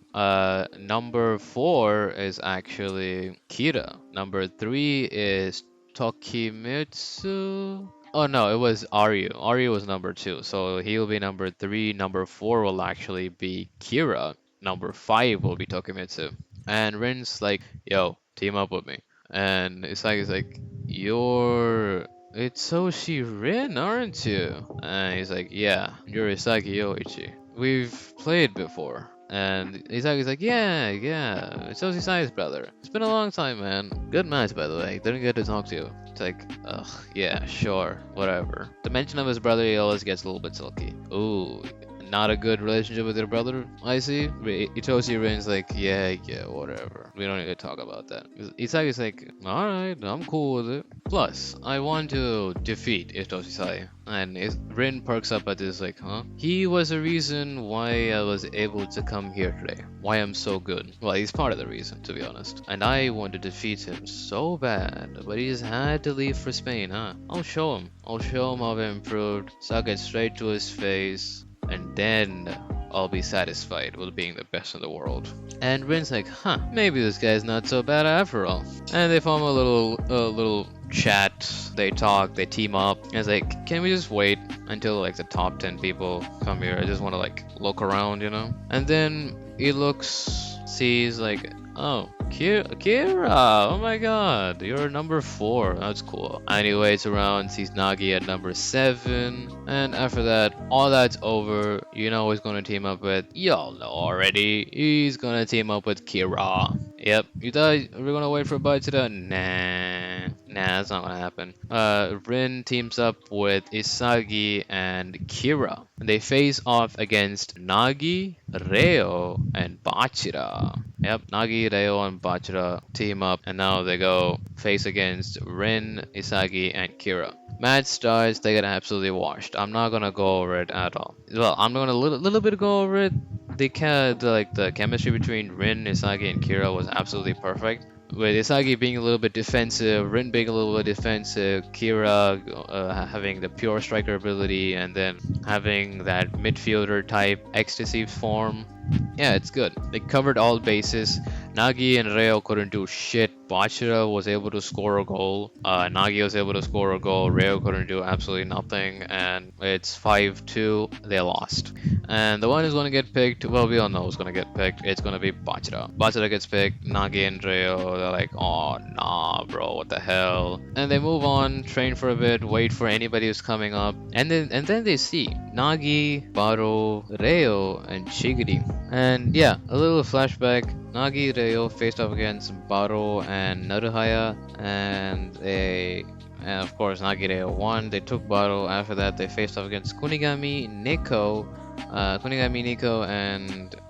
Number four is actually Kira. Number three is Tokimitsu. Oh no, it was Aryu. Aryu was number two, so he'll be number three. Number four will actually be Kira. Number five will be Tokimitsu. And Rin's like, yo, team up with me. And Isagi's like, it's Soshi Rin, aren't you? And he's like, yeah, you're Isagi Yoichi. We've played before. And Isagi's like, yeah, it's Oshisai's brother. It's been a long time, man. Good match, by the way. Didn't get to talk to you. It's like, ugh, yeah, sure, whatever. The mention of his brother, he always gets a little bit sulky. Ooh, not a good relationship with your brother, I see. Itoshi Rin's like, yeah, whatever. We don't need to talk about that. Isagi's like, alright, I'm cool with it. Plus, I want to defeat Itoshi And Rin perks up at this like, huh? He was the reason why I was able to come here today. Why I'm so good. Well, he's part of the reason, to be honest. And I want to defeat him so bad, but he's had to leave for Spain, huh? I'll show him. I'll show him how I've improved. Suck it straight to his face. And then, I'll be satisfied with being the best in the world. And Rin's like, huh, maybe this guy's not so bad after all. And they form a little chat. They talk, they team up. And it's like, can we just wait until like the top 10 people come here? I just want to like look around, you know? And then he looks, sees like, oh, Kira, oh my god, you're number 4. That's cool. And he waits around, sees Nagi at number 7. And after that, all that's over. You know he's gonna team up with, y'all know already, he's gonna team up with Kira. Yep, you thought we were gonna wait for Bachita? Nah, that's not gonna happen. Rin teams up with Isagi and Kira. They face off against Nagi, Reo, and Bachira. Yep, Nagi, Reo, and Bachira team up, and now they go face against Rin, Isagi, and Kira. Match starts, they get absolutely washed. I'm not gonna go over it at all. Well, I'm gonna little bit go over it. The chemistry between Rin, Isagi, and Kira was absolutely perfect. With Isagi being a little bit defensive, Rin being a little bit defensive, Kira having the pure striker ability, and then having that midfielder type ecstasy form. Yeah, it's good. They covered all bases. Nagi and Reo couldn't do shit. Bachira was able to score a goal. Nagi was able to score a goal. Reo couldn't do absolutely nothing. And it's 5-2. They lost. And the one who's going to get picked, well, we all know who's going to get picked. It's going to be Bachira. Bachira gets picked. Nagi and Reo, they're like, oh, nah, bro, what the hell? And they move on, train for a bit, wait for anybody who's coming up. And then they see Nagi, Baro, Reo, and Shigiri. And yeah, a little flashback. Nagi Reo faced off against Baro and Naruhaya, and of course Nagi Reo won. They took Baro. After that, they faced off against Kunigami, Nico, and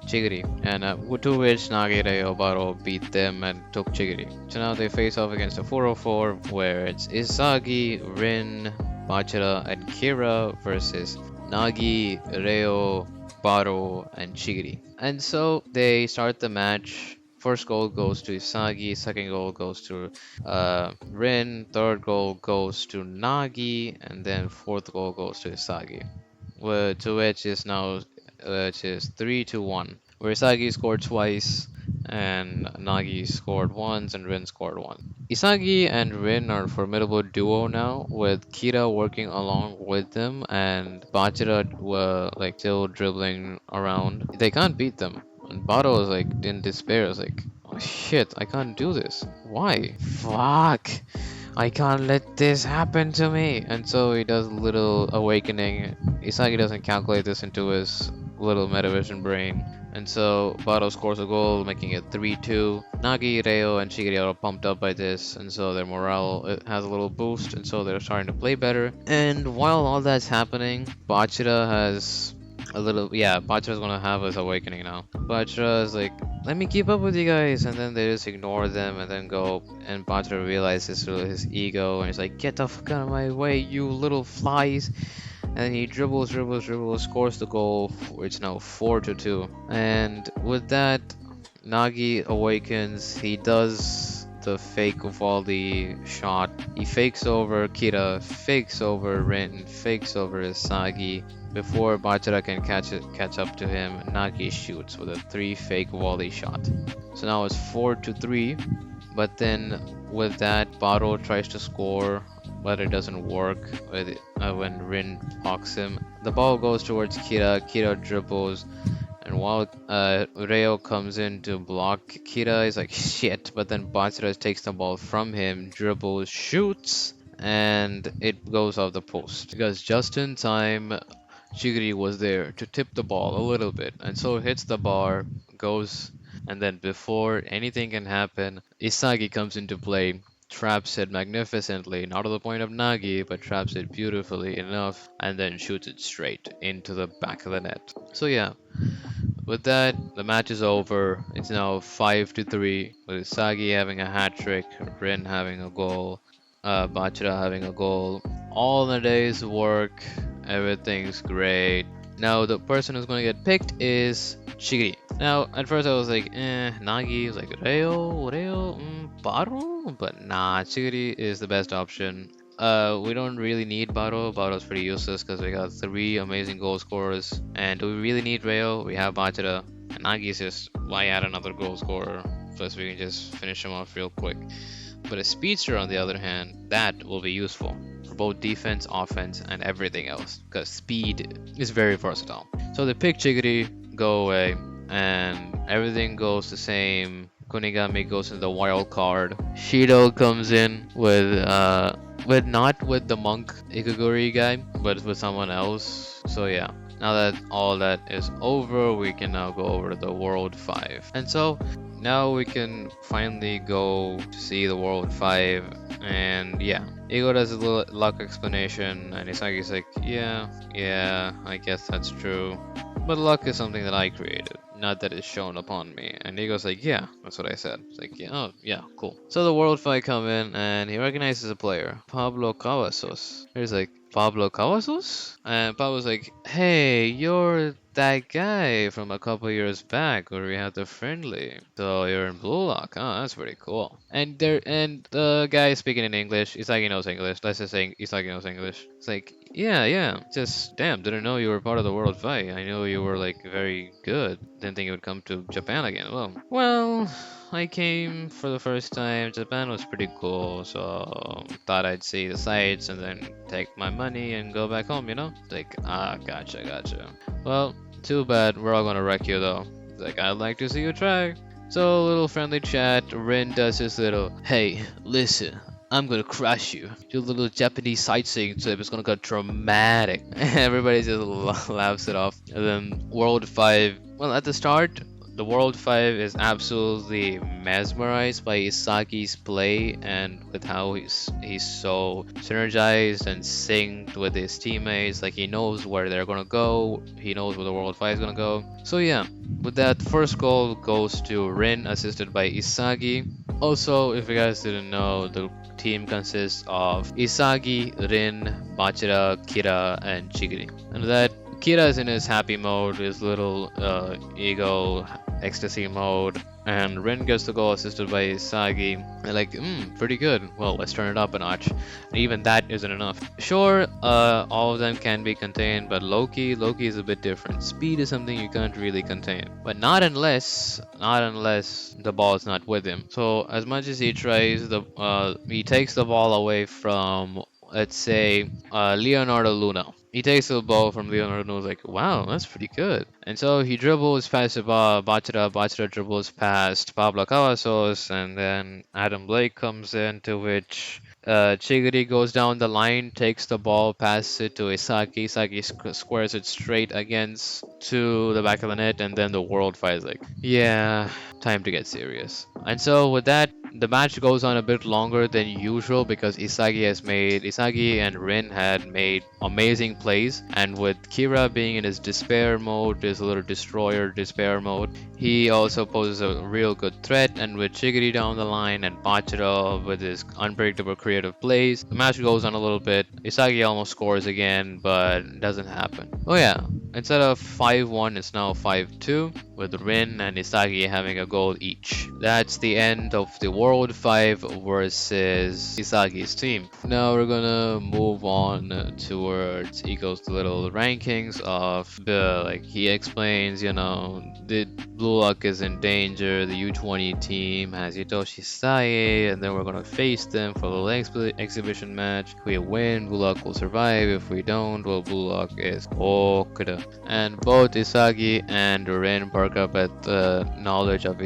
Chigiri, and to which Nagi Reo Baro beat them and took Chigiri. So now they face off against a 404, where it's Isagi, Rin, Bachira, and Kira versus Nagi, Reo, Baro, and Chigiri. And so they start the match. First goal goes to Isagi, second goal goes to Rin, third goal goes to Nagi, and then fourth goal goes to Isagi. To which is now 3-1, where Isagi scored twice and Nagi scored once and Rin scored one. Isagi and Rin are a formidable duo now, with Kira working along with them and Bachira like still dribbling around. They can't beat them. And Baro was like in despair. Was like, oh shit, I can't do this. Why? Fuck. I can't let this happen to me. And so he does a little awakening. Isagi doesn't calculate this into his little Metavision brain. And so Baro scores a goal, making it 3-2. Nagi, Reo, and Shigiri are pumped up by this, and so their morale has a little boost, and so they're starting to play better. And while all that's happening, Bachira has Bachira's gonna have his awakening now. Bachira is like, let me keep up with you guys, and then they just ignore them and then go, and Bachira realizes his ego, and he's like, get the fuck out of my way, you little flies. And he dribbles, scores the goal. It's now 4-2. And with that, Nagi awakens. He does the fake volley shot. He fakes over Kira, fakes over Rin, fakes over Isagi. Before Bachira can catch up to him, Nagi shoots with a 3 fake volley shot. So now it's 4-3. But then with that, Baro tries to score, but it doesn't work when Rin blocks him. The ball goes towards Kira. Kira dribbles, and while Reo comes in to block Kira, he's like, shit. But then Bachira takes the ball from him, dribbles, shoots, and it goes off the post. Because just in time, Shigiri was there to tip the ball a little bit, and so it hits the bar, goes, and then before anything can happen, Isagi comes into play, traps it magnificently, not to the point of Nagi, but traps it beautifully enough, and then shoots it straight into the back of the net. So yeah, with that, the match is over. It's now 5-3, with Isagi having a hat trick, Rin having a goal, Bachira having a goal. All in a day's work, everything's great. Now the person who's gonna get picked is Shigiri. Now at first I was like, Nagi. I was like, Reo, Baro? But nah, Shigiri is the best option. We don't really need Baro. Baro's pretty useless because we got three amazing goal scorers. And do we really need Rayo? We have Bachira. And Nagi's just, why add another goal scorer? Plus we can just finish him off real quick. But a speedster, on the other hand, that will be useful for both defense, offense, and everything else, because speed is very versatile. So they pick Chiggity, go away, and everything goes the same. Kunigami goes into the wild card. Shido comes in with not with the monk Ikaguri guy, but with someone else. So yeah. Now that all that is over, we can now go over to the World 5. And so now we can finally go to see the World 5, and yeah. Ego does a little luck explanation, and Isagi's like, yeah, I guess that's true. But luck is something that I created, not that it's shown upon me. And Ego's like, yeah, that's what I said. It's like, yeah, oh, yeah, cool. So the World 5 come in, and he recognizes a player, Pablo Cavazos. He's like, Pablo Cavazos? And Pablo's like, hey, you're that guy from a couple years back where we had the friendly. So you're in Blue Lock. Oh, that's pretty cool. And the guy speaking in English, Isagi knows English. Let's just say Isagi knows English. It's like, yeah. Just damn, didn't know you were part of the world fight. I knew you were like very good. Didn't think you would come to Japan again. Well, I came for the first time. Japan was pretty cool, so thought I'd see the sights and then take my money and go back home, you know? Like, gotcha. Well, too bad. We're all gonna wreck you though. Like, I'd like to see you try. So, a little friendly chat. Rin does his little, hey, listen, I'm gonna crush you. Your little Japanese sightseeing trip is gonna get dramatic. Everybody just laughs it off. And then World 5, well, at the start, the World 5 is absolutely mesmerized by Isagi's play and with how he's so synergized and synced with his teammates. Like he knows where they're gonna go, he knows where the World 5 is gonna go. So yeah, with that, first goal goes to Rin, assisted by Isagi. Also, if you guys didn't know, the team consists of Isagi, Rin, Bachira, Kira, and Chigiri. And that Kira is in his happy mode, his little ego ecstasy mode, and Rin gets the goal assisted by Isagi. They're like, pretty good. Well, let's turn it up a notch. And even that isn't enough. Sure, all of them can be contained, but Loki is a bit different. Speed is something you can't really contain, but not unless the ball is not with him. So as much as he tries, he takes the ball away from, let's say, Leonardo Luna. He takes the ball from Leonardo Luna, like, wow, that's pretty good. And so he dribbles past Bachira dribbles past Pablo Cavazos, and then Adam Blake comes in, to which Chigiri goes down the line, takes the ball, passes it to Isagi. Isagi squares it straight against to the back of the net, and then the world fights like, yeah, time to get serious. And so with that, the match goes on a bit longer than usual because Isagi and Rin had made amazing plays, and with Kira being in his despair mode, his little destroyer despair mode, he also poses a real good threat. And with Chigiri down the line and Bachira with his unpredictable creative plays, the match goes on a little bit. Isagi almost scores again, but it doesn't happen. Oh yeah, instead of 5-1, it's now 5-2, with Rin and Isagi having a goal each. That's the end of the World 5 versus Isagi's team. Now we're gonna move on towards Ego's little rankings of like he explains, the Blue Lock is in danger, the U20 team has Hitoshi Sae, and then we're gonna face them for a little exhibition match. If we win, Blue Lock will survive. If we don't, well, Blue Lock is Okuda. And both Isagi and Rin perk up at the knowledge of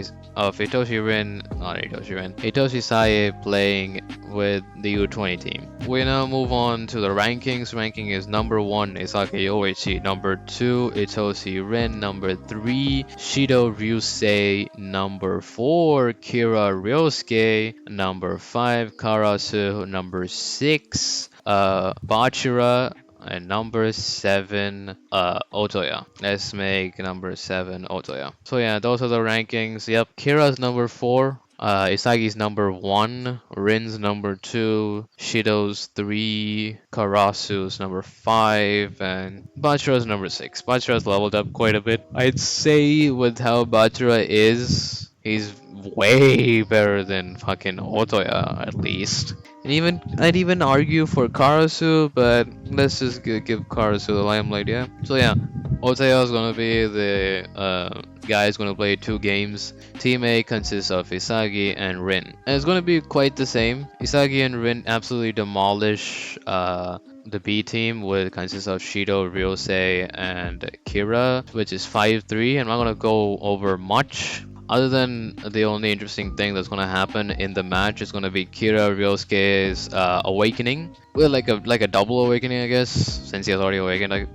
Hitoshi Sae playing with the U20 team. We now move on to the rankings. Ranking is number 1, Isagi Yoichi, number 2, Hitoshi Rin, number 3, Shido Ryusei, number 4, Kira Ryosuke, number 5, Karasu, number 6, Bachira, and number 7, Otoya. Let's make number 7 Otoya. So yeah, those are the rankings. Yep, Kira's number 4. Isagi's number 1, Rin's number 2, Shido's 3, Karasu's number 5, and Bachira's number 6. Bachira's leveled up quite a bit. I'd say with how Bachira is, He's way better than fucking Otoya, at least. And even I'd even argue for Karasu, but let's just give Karasu the limelight, yeah. So yeah, Otoya is gonna be the guy who's gonna play two games. Team A consists of Isagi and Rin, and it's gonna be quite the same. Isagi and Rin absolutely demolish the B team, which consists of Shido, Ryosei, and Kira, which is 5-3. I'm not gonna go over much. Other than the only interesting thing that's gonna happen in the match is gonna be Kira Ryosuke's awakening. Well, like a double awakening, I guess, since he has already awakened like,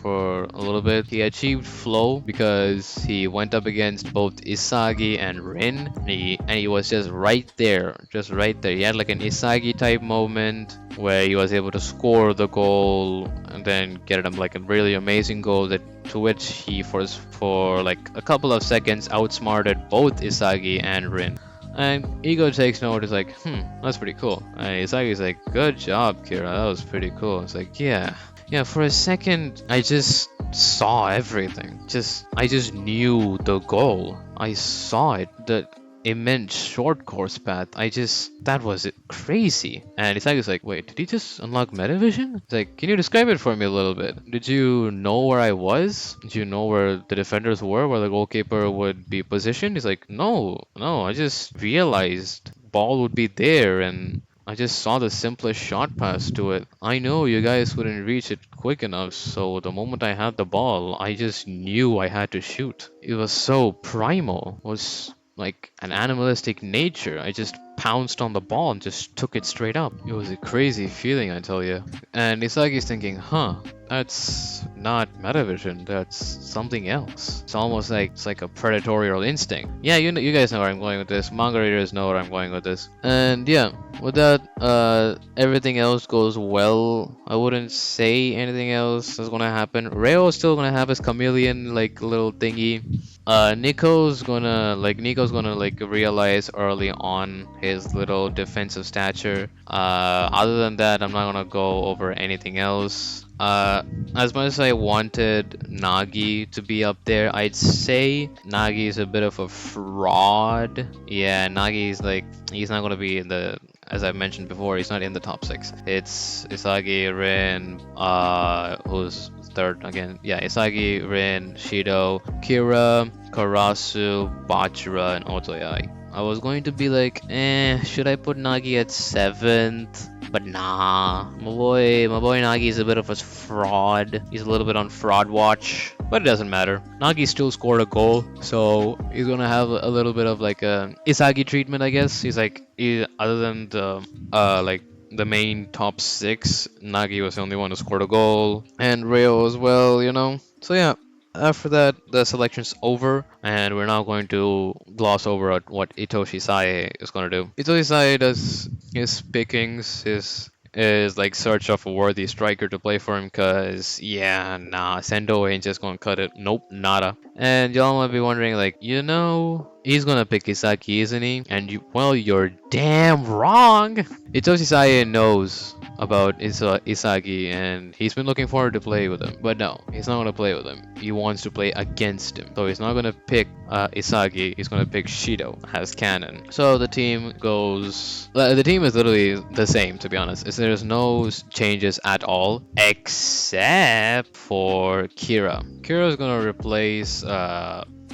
for a little bit. He achieved flow because he went up against both Isagi and Rin. And he was just right there, just right there. He had like an Isagi type moment where he was able to score the goal and then get him like a really amazing goal that to which he for like a couple of seconds outsmarted both Isagi and Rin. And Ego takes note, is like, that's pretty cool. And Isagi's like, good job, Kira, that was pretty cool. It's like, yeah. Yeah, for a second, I just saw everything. I just knew the goal. I saw it. The immense short course path. That was it, crazy. And Isagi's like, wait, did he just unlock Metavision? It's like, can you describe it for me a little bit? Did you know where I was? Did you know where the defenders were, where the goalkeeper would be positioned? He's like, no, I just realized ball would be there and I just saw the simplest shot pass to it. I know you guys wouldn't reach it quick enough, so the moment I had the ball, I just knew I had to shoot. It was so primal. It was like an animalistic nature. I just pounced on the ball and just took it straight up. It was a crazy feeling, I tell you. And Isagi's thinking, that's not Metavision, that's something else. It's almost like it's like a predatorial instinct. Yeah, you guys know where I'm going with this. Manga readers know where I'm going with this. And yeah, with that, everything else goes well. I wouldn't say anything else is gonna happen. Rayo's still gonna have his chameleon like little thingy. Nico's gonna like realize early on his little defensive stature. Other than that, I'm not gonna go over anything else. As much as I wanted Nagi to be up there, I'd say Nagi is a bit of a fraud. Yeah, Nagi's like, he's not gonna be in the, as I mentioned before, he's not in the top 6. It's Isagi, Rin, who's third again. Yeah, Isagi, Rin, Shido, Kira, Karasu, Bachira, and Otoyai. I was going to be like, should I put Nagi at 7th? But nah, my boy Nagi is a bit of a fraud. He's a little bit on fraud watch, but it doesn't matter. Nagi still scored a goal, so he's gonna have a little bit of like a Isagi treatment, I guess. He's like, other than the like the main top 6, Nagi was the only one who scored a goal, and Ryo as well, you know. So yeah. After that, the selection's over, and we're now going to gloss over at what Itoshi Sae is going to do. Itoshi Sae does his pickings, his like search of a worthy striker to play for him, cause yeah, nah, Sendo ain't just gonna cut it. Nope, nada. And y'all might be wondering, like, he's gonna pick Isaki, isn't he? And you're damn wrong. Itoshi Sae knows about Isagi, and he's been looking forward to play with him. But no, he's not gonna play with him. He wants to play against him. So he's not gonna pick Isagi. He's gonna pick Shido as canon. So the team goes. The team is literally the same, to be honest. There's no changes at all, except for Kira. Kira's gonna replace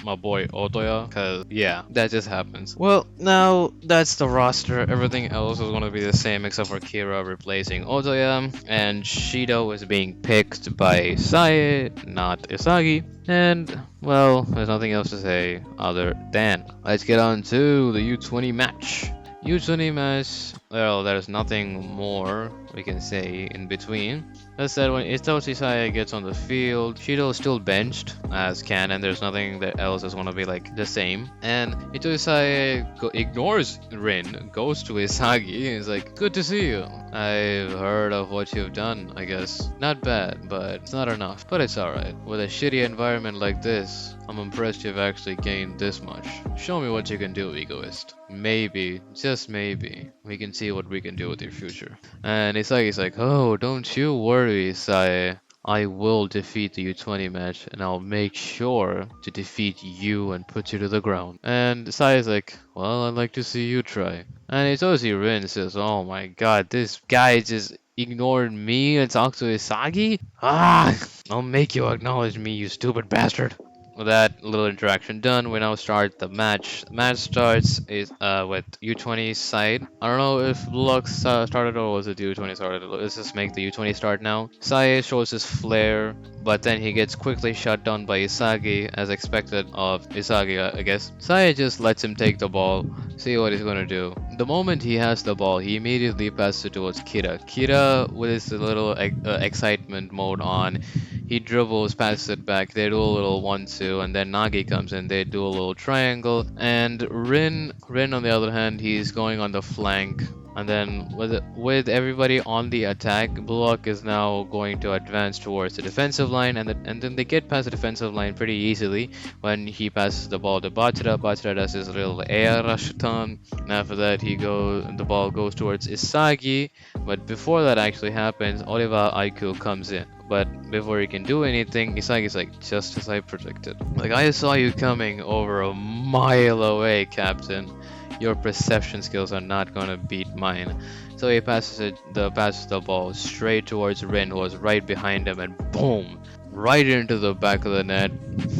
my boy Otoya, cause yeah, that just happens. Well, now that's the roster. Everything else is gonna be the same except for Kira replacing Otoya, and Shido is being picked by Sae, not Isagi. And well, there's nothing else to say other than let's get on to the U20 match. U20 match, well, there's nothing more we can say in between. That said, when Itoshi Sae gets on the field, Shido is still benched as canon. There's nothing that else is going to be like the same. And Itoshi Sae ignores Rin, goes to Isagi, and is like, good to see you. I've heard of what you've done, I guess. Not bad, but it's not enough. But it's alright. With a shitty environment like this, I'm impressed you've actually gained this much. Show me what you can do, egoist. Maybe, just maybe, we can see what we can do with your future. And Isagi's like, oh, don't you worry, Sae. I will defeat the U20 match, and I'll make sure to defeat you and put you to the ground. And Sai is like, well, I'd like to see you try. And Itoshi Rin says, oh my god, this guy just ignored me and talked to Isagi? Ah! I'll make you acknowledge me, you stupid bastard. With that little interaction done, we now start the match. The match starts with U20's side. I don't know if Lux started or was it U20 started. Let's just make the U20 start now. Sae shows his flair, but then he gets quickly shut down by Isagi, as expected of Isagi, I guess. Sae just lets him take the ball, see what he's gonna do. The moment he has the ball, he immediately passes it towards Kira. Kira, with his little excitement mode on, he dribbles, passes it back, they do a little 1-2, and then Nagi comes in, they do a little triangle, and Rin on the other hand, he's going on the flank, and then with everybody on the attack, Bullock is now going to advance towards the defensive line, and then they get past the defensive line pretty easily when he passes the ball to Bachira. Bachira does his little air rush turn, and after that the ball goes towards Isagi, but before that actually happens, Oliver Aiku comes in. But before he can do anything, Isagi's like, just as I predicted. Like, I saw you coming over a mile away, Captain. Your perception skills are not gonna beat mine. So he passes the ball straight towards Rin, who was right behind him, and boom! Right into the back of the net.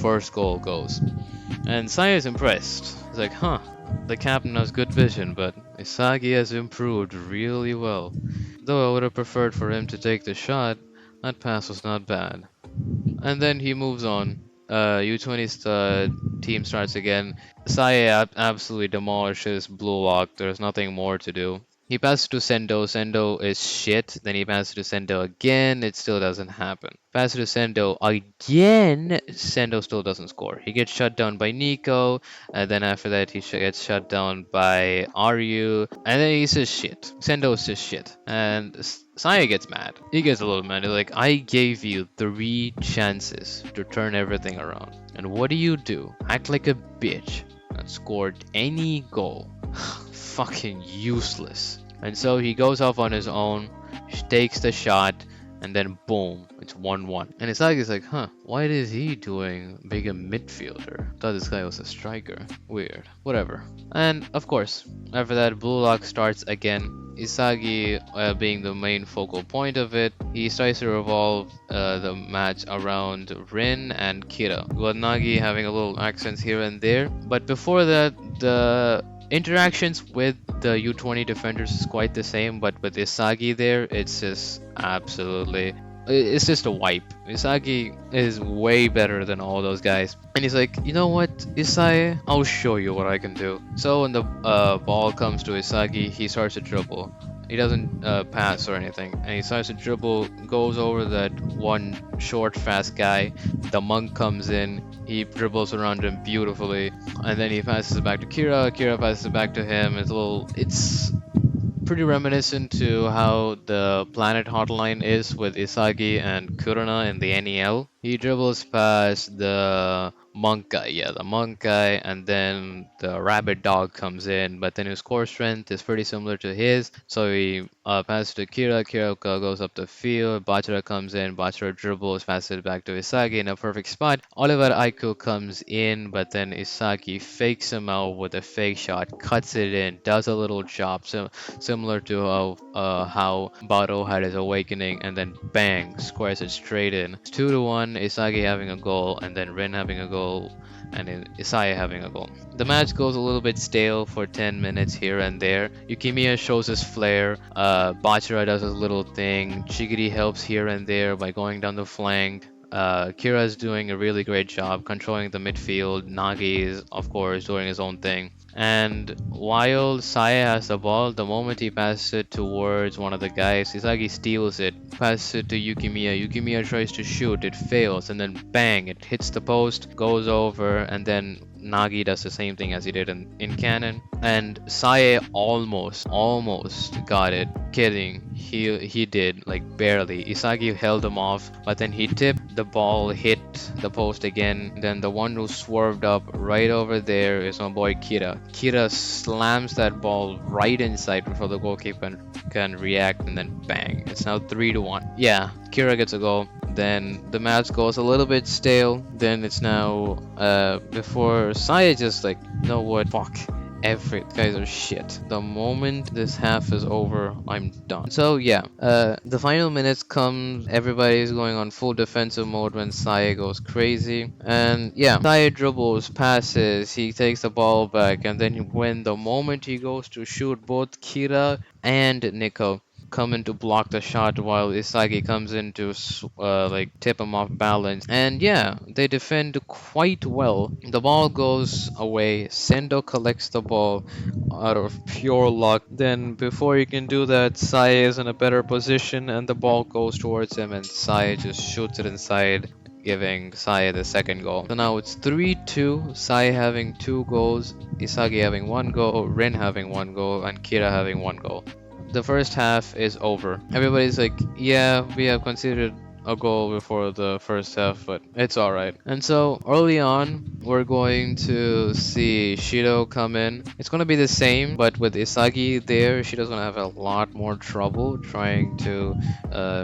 First goal goes. And Saya is impressed. He's like, huh, the captain has good vision, but Isagi has improved really well. Though I would have preferred for him to take the shot, that pass was not bad. And then he moves on. U20's team starts again. Sae absolutely demolishes Blue Lock. There's nothing more to do. He passes to Sendo. Sendo is shit. Then he passes to Sendo again. It still doesn't happen. Passes to Sendo again. Sendo still doesn't score. He gets shut down by Nico. And then after that, he gets shut down by Ryu. And then he says shit. Sendo says shit. And Saya gets mad. He gets a little mad. He's like, I gave you 3 chances to turn everything around. And what do? Act like a bitch. And scored any goal. Fucking useless. And so he goes off on his own, takes the shot, and then boom, it's 1-1. And Isagi's like, huh, what is he doing being a midfielder? Thought this guy was a striker. Weird. Whatever. And of course, after that, Blue Lock starts again. Isagi being the main focal point of it, he tries to revolve the match around Rin and Kira, with Nagi having a little accents here and there. But before that, the interactions with the U20 defenders is quite the same, but with Isagi there, it's just absolutely... It's just a wipe. Isagi is way better than all those guys. And he's like, you know what, Isai, I'll show you what I can do. So when the ball comes to Isagi, he starts to dribble. He doesn't pass or anything. And he starts to dribble, goes over that one short, fast guy. The monk comes in. He dribbles around him beautifully. And then he passes it back to Kira. Kira passes it back to him. It's pretty reminiscent to how the Planet Hotline is with Isagi and Kurona in the NEL. He dribbles past the monk guy, and then the rabbit dog comes in, but then his core strength is pretty similar to his, so he passes to Kira. Kira goes up the field, Bachira comes in, Bachira dribbles, passes it back to Isagi in a perfect spot. Oliver Aiko comes in, but then Isagi fakes him out with a fake shot, cuts it in, does a little chop, similar to how Baro had his awakening, and then bang, squares it straight in. It's 2-1, Isagi having a goal, and then Rin having a goal, and Isaiah having a goal. The match goes a little bit stale for 10 minutes here and there. Yukimiya shows his flair, Bachira does his little thing, Chigiri helps here and there by going down the flank. Kira is doing a really great job controlling the midfield. Nagi is, of course, doing his own thing. And while Saya has the ball, the moment he passes it towards one of the guys, Isagi steals it, passes it to Yukimiya. Yukimiya tries to shoot, it fails, and then bang, it hits the post, goes over, and then Nagi does the same thing as he did in canon. And Sae almost got it. Kidding, he did, like barely. Isagi held him off, but then he tipped the ball, hit the post again. Then the one who swerved up right over there is my boy Kira. Kira slams that ball right inside before the goalkeeper can react, and then bang, it's now 3-1. Yeah, Kira gets a goal. Then the match goes a little bit stale. Then it's now before Saya just like, you know what, fuck. Every guys are shit. The moment this half is over, I'm done. So yeah, the final minutes come. Everybody's going on full defensive mode when Saya goes crazy, and yeah, Saya dribbles, passes, he takes the ball back, and then when the moment he goes to shoot, both Kira and Nico come in to block the shot while Isagi comes in to like tip him off balance. And yeah, they defend quite well. The ball goes away. Sendo collects the ball out of pure luck. Then before he can do that, Sai is in a better position and the ball goes towards him and Sai just shoots it inside, giving Sai the second goal. So now it's 3-2, Sai having 2 goals, Isagi having 1 goal, Rin having 1 goal, and Kira having 1 goal. The first half is over. Everybody's like, yeah, we have considered a goal before the first half, but it's alright. And so early on, we're going to see Shido come in. It's gonna be the same, but with Isagi there, Shido's gonna have a lot more trouble trying to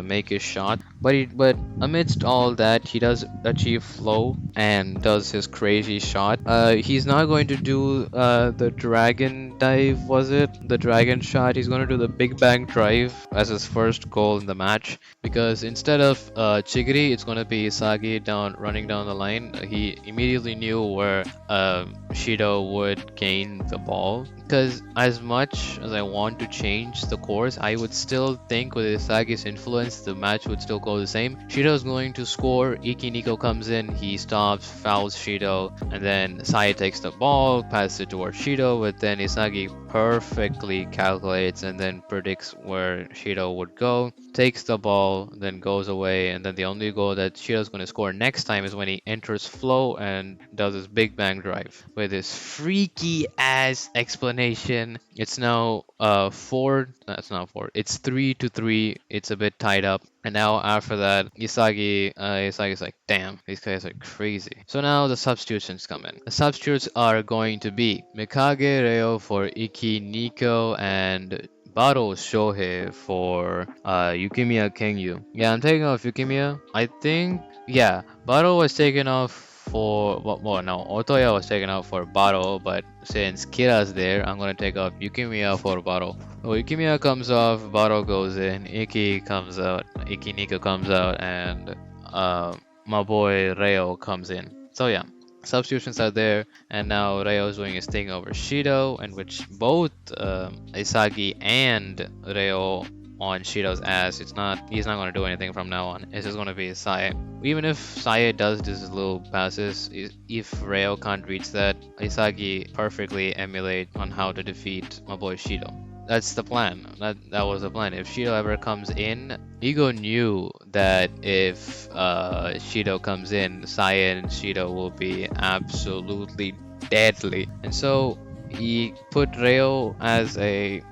make his shot. But amidst all that, he does achieve flow and does his crazy shot. He's not going to do the dragon dive, was it? The dragon shot. He's going to do the big bang drive as his first goal in the match. Because instead of Chigiri, it's going to be Isagi running down the line. He immediately knew where Shido would gain the ball. Because as much as I want to change the course, I would still think with Isagi's influence, the match would still go the same. Shido's going to score, Iki Nico comes in, he stops, fouls Shido, and then Saya takes the ball, passes it towards Shido, but then Isagi perfectly calculates and then predicts where Shido would go, takes the ball, then goes away, and then the only goal that Shido's going to score next time is when he enters flow and does his big bang drive with his freaky ass explanation. It's now 4. That's not 4. It's 3-3. It's a bit tied up. And now after that, Isagi's like, damn, these guys are crazy. So now the substitutions come in. The substitutes are going to be Mikage Reo for Iki Nico and Baro Shohei for Yukimiya Kengyu. Yeah, I'm taking off Yukimiya. I think, yeah, Baro was taken off for, well, no, Otoya was taken out for Baro, but since Kira's there, I'm gonna take off Yukimiya for Baro. So Yukimiya comes off, Baro goes in, Iki comes out, Iki Nika comes out, and my boy Reo comes in. So yeah, substitutions are there, and now Reo's doing his thing over Shido, in which both Isagi and Reo on Shido's ass. He's not gonna do anything from now on. It's just gonna be Saya. Even if Saya does these little passes, if Reo can't reach that, Isagi perfectly emulate on how to defeat my boy Shido. That's the plan. That was the plan. If Shido ever comes in, Ego knew that if Shido comes in, Saya and Shido will be absolutely deadly. And so he put Reo as a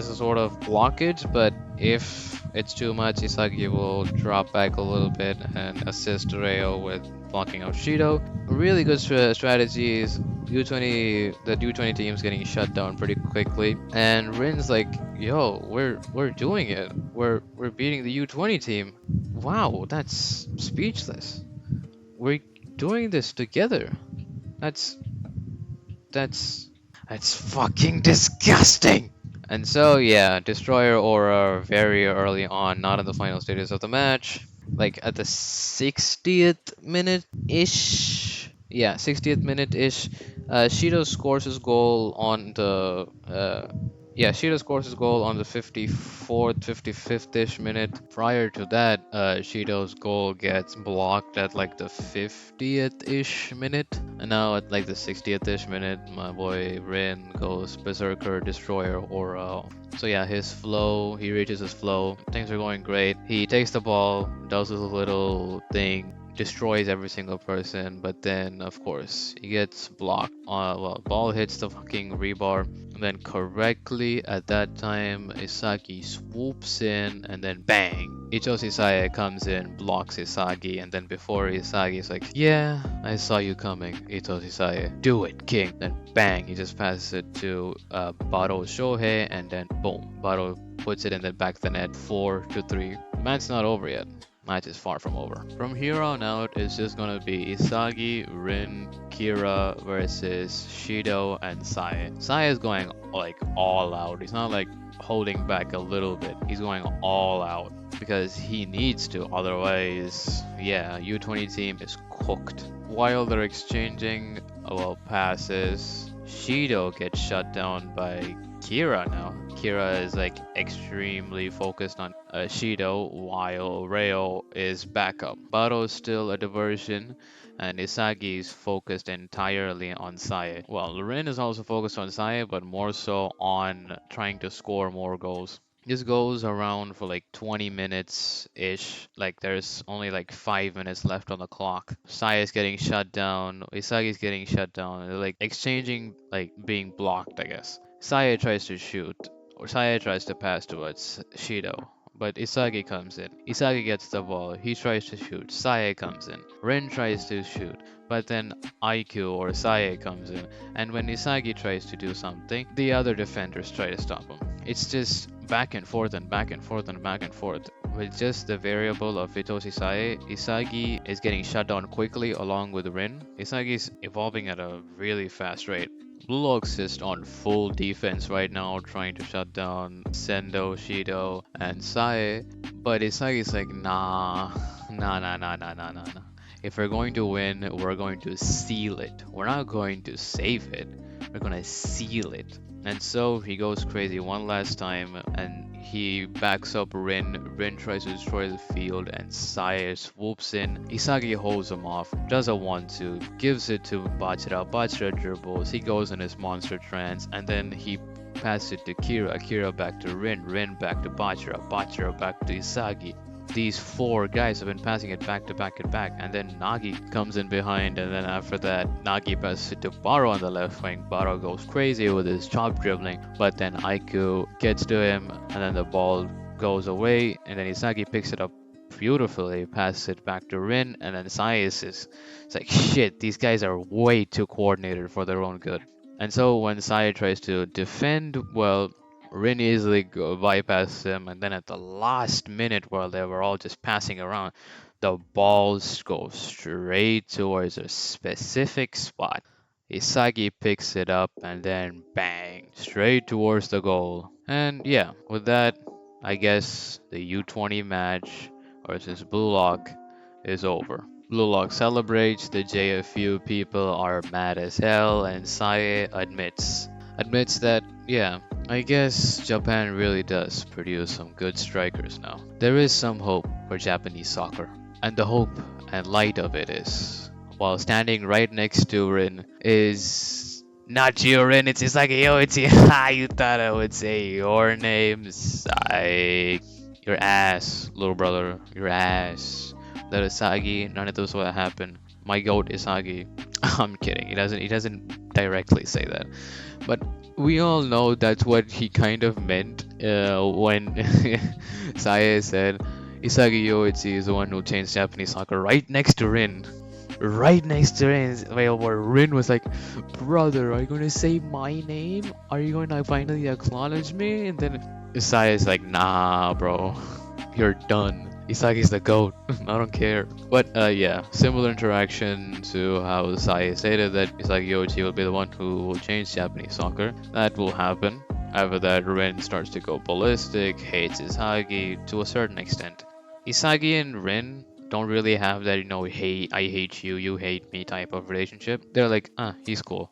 sort of blockage, but if it's too much, Isagi will drop back a little bit and assist Reo with blocking out Shido. Really good strategy is U20, the U20 team's getting shut down pretty quickly, and Rin's like, yo, we're doing it. We're beating the U20 team. Wow, that's speechless. We're doing this together. That's fucking disgusting. And so yeah, Destroyer Aura very early on, not in the final stages of the match, like at the 60th minute-ish. Yeah, 60th minute-ish. Shido scores his goal on the Shido scores his goal on the 54th, 55th-ish minute. Prior to that, Shido's goal gets blocked at like the 50th-ish minute. And now at like the 60th-ish minute, my boy Rin goes Berserker Destroyer Aura. So yeah, he reaches his flow. Things are going great. He takes the ball, does his little thing, destroys every single person, but then of course he gets blocked. Ball hits the fucking rebar, and then correctly at that time Isagi swoops in, and then bang, Ichos Saya comes in, blocks Isagi, and then before Isagi's like, yeah, I saw you coming, Ichos Saya, do it, king. Then bang, he just passes it to Baro Shohei, and then boom, Baro puts it in the back of the net, 4-3. The match's not over yet. match is far from over. From here on out, it's just gonna be Isagi, Rin, Kira versus Shido and Sai. Sai is going like all out. He's not like holding back a little bit. He's going all out because he needs to. Otherwise, yeah, U20 team is cooked. While they're exchanging passes, Shido gets shut down by Kira now. Kira is like extremely focused on Shido while Reo is backup. Baro's still a diversion and Isagi is focused entirely on Sae. Well, Rin is also focused on Sae, but more so on trying to score more goals. This goes around for like 20 minutes ish. Like there's only like 5 minutes left on the clock. Sai is getting shut down. Isagi is getting shut down. They're like exchanging, like being blocked, I guess. Saya tries to shoot, or Saya tries to pass towards Shido. But Isagi comes in. Isagi gets the ball. He tries to shoot. Saya comes in. Ren tries to shoot. But then Aiku or Saya comes in. And when Isagi tries to do something, the other defenders try to stop him. It's just back and forth and back and forth and back and forth. With just the variable of Itoshi Sae, Isagi is getting shut down quickly along with Rin. Isagi is evolving at a really fast rate. Blue Lock's just on full defense right now, trying to shut down Sendo, Shido, and Sae. But Isagi's like, nah. If we're going to win, we're going to seal it. We're not going to save it. We're gonna seal it. And so he goes crazy one last time and he backs up Rin. Rin tries to destroy the field and Sae swoops in. Isagi holds him off, does a 1-2, gives it to Bachira. Bachira dribbles, he goes in his monster trance, and then he passes it to Kira. Kira back to Rin. Rin back to Bachira. Bachira back to Isagi. These four guys have been passing it back to back to back, and then Nagi comes in behind, and then after that, Nagi passes it to Baro on the left wing. Baro goes crazy with his chop dribbling, but then Aiku gets to him, and then the ball goes away, and then Isagi picks it up beautifully, passes it back to Rin, and then Sai it's like, shit, these guys are way too coordinated for their own good. And so when Sai tries to defend, well, Rin easily bypassed him, and then at the last minute, while they were all just passing around, the balls go straight towards a specific spot. Isagi picks it up, and then bang, straight towards the goal. And yeah, with that, I guess the U20 match versus Blue Lock is over. Blue Lock celebrates, the JFU people are mad as hell, and Sae admits that, yeah, I guess Japan really does produce some good strikers now. There is some hope for Japanese soccer, and the hope and light of it is, while standing right next to Rin, is not you, Rin, it's Isagi. Yo, it's you. You thought I would say your name? Sai. Your ass, little brother. Your ass. That Isagi, none of those will happen. My goat Isagi. I'm kidding. He doesn't directly say that. But we all know that's what he kind of meant when Sae said Isagi Yoichi is the one who changed Japanese soccer right next to Rin. Right next to Rin, where Rin was like, brother, are you going to say my name? Are you going to finally acknowledge me? And then Sae is like, nah, bro, you're done. Isagi's the GOAT. I don't care. But yeah, similar interaction to how Sai stated that Isagi Yoichi will be the one who will change Japanese soccer. That will happen. After that, Rin starts to go ballistic, hates Isagi to a certain extent. Isagi and Rin don't really have that, I hate you, you hate me type of relationship. They're like, he's cool.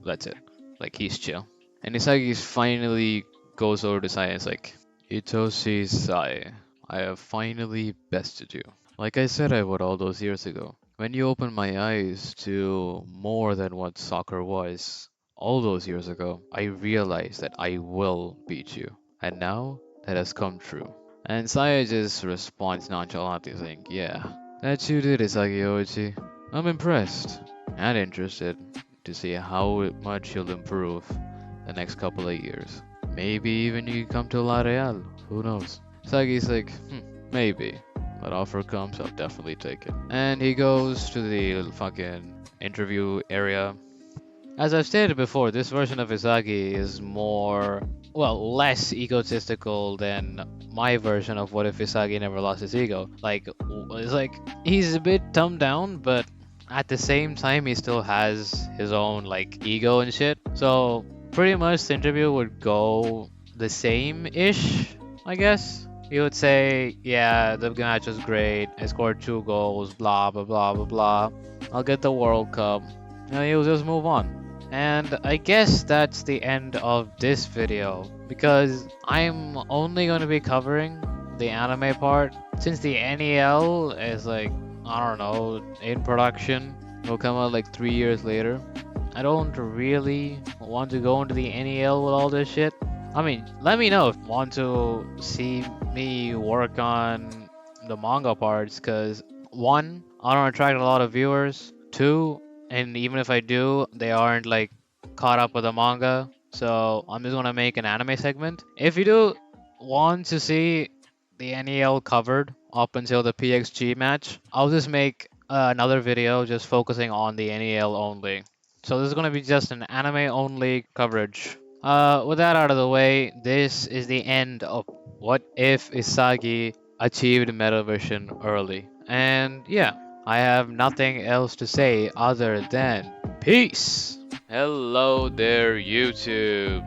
That's it. Like, he's chill. And Isagi finally goes over to Sai and is like, Itoshi Sai, I have finally bested you. Like I said I would all those years ago. When you opened my eyes to more than what soccer was, all those years ago, I realized that I will beat you. And now, that has come true. And Saya just responds nonchalantly saying, yeah, that you did, Isagi Oichi. I'm impressed and interested to see how much you'll improve the next couple of years. Maybe even you come to La Real, who knows? Sagi's like, maybe. That offer comes, I'll definitely take it. And he goes to the fucking interview area. As I've stated before, this version of Isagi is more, well, less egotistical than my version of What If Isagi Never Lost His Ego. Like, it's like he's a bit dumbed down, but at the same time, he still has his own like ego and shit. So pretty much the interview would go the same-ish, I guess. He would say, "Yeah, the match was great. I scored 2 goals. Blah blah blah blah blah. I'll get the World Cup." He'll just move on. And I guess that's the end of this video because I'm only going to be covering the anime part since the NEL is like, I don't know, in production. It'll come out like 3 years later. I don't really want to go into the NEL with all this shit. I mean, let me know if you want to see me work on the manga parts because one, I don't attract a lot of viewers. Two, and even if I do, they aren't like caught up with the manga. So I'm just gonna make an anime segment. If you do want to see the NEL covered up until the PXG match, I'll just make another video just focusing on the NEL only. So this is gonna be just an anime only coverage. With that out of the way, this is the end of What If Isagi achieved Metavision early. And yeah, I have nothing else to say other than peace. Hello there, YouTube.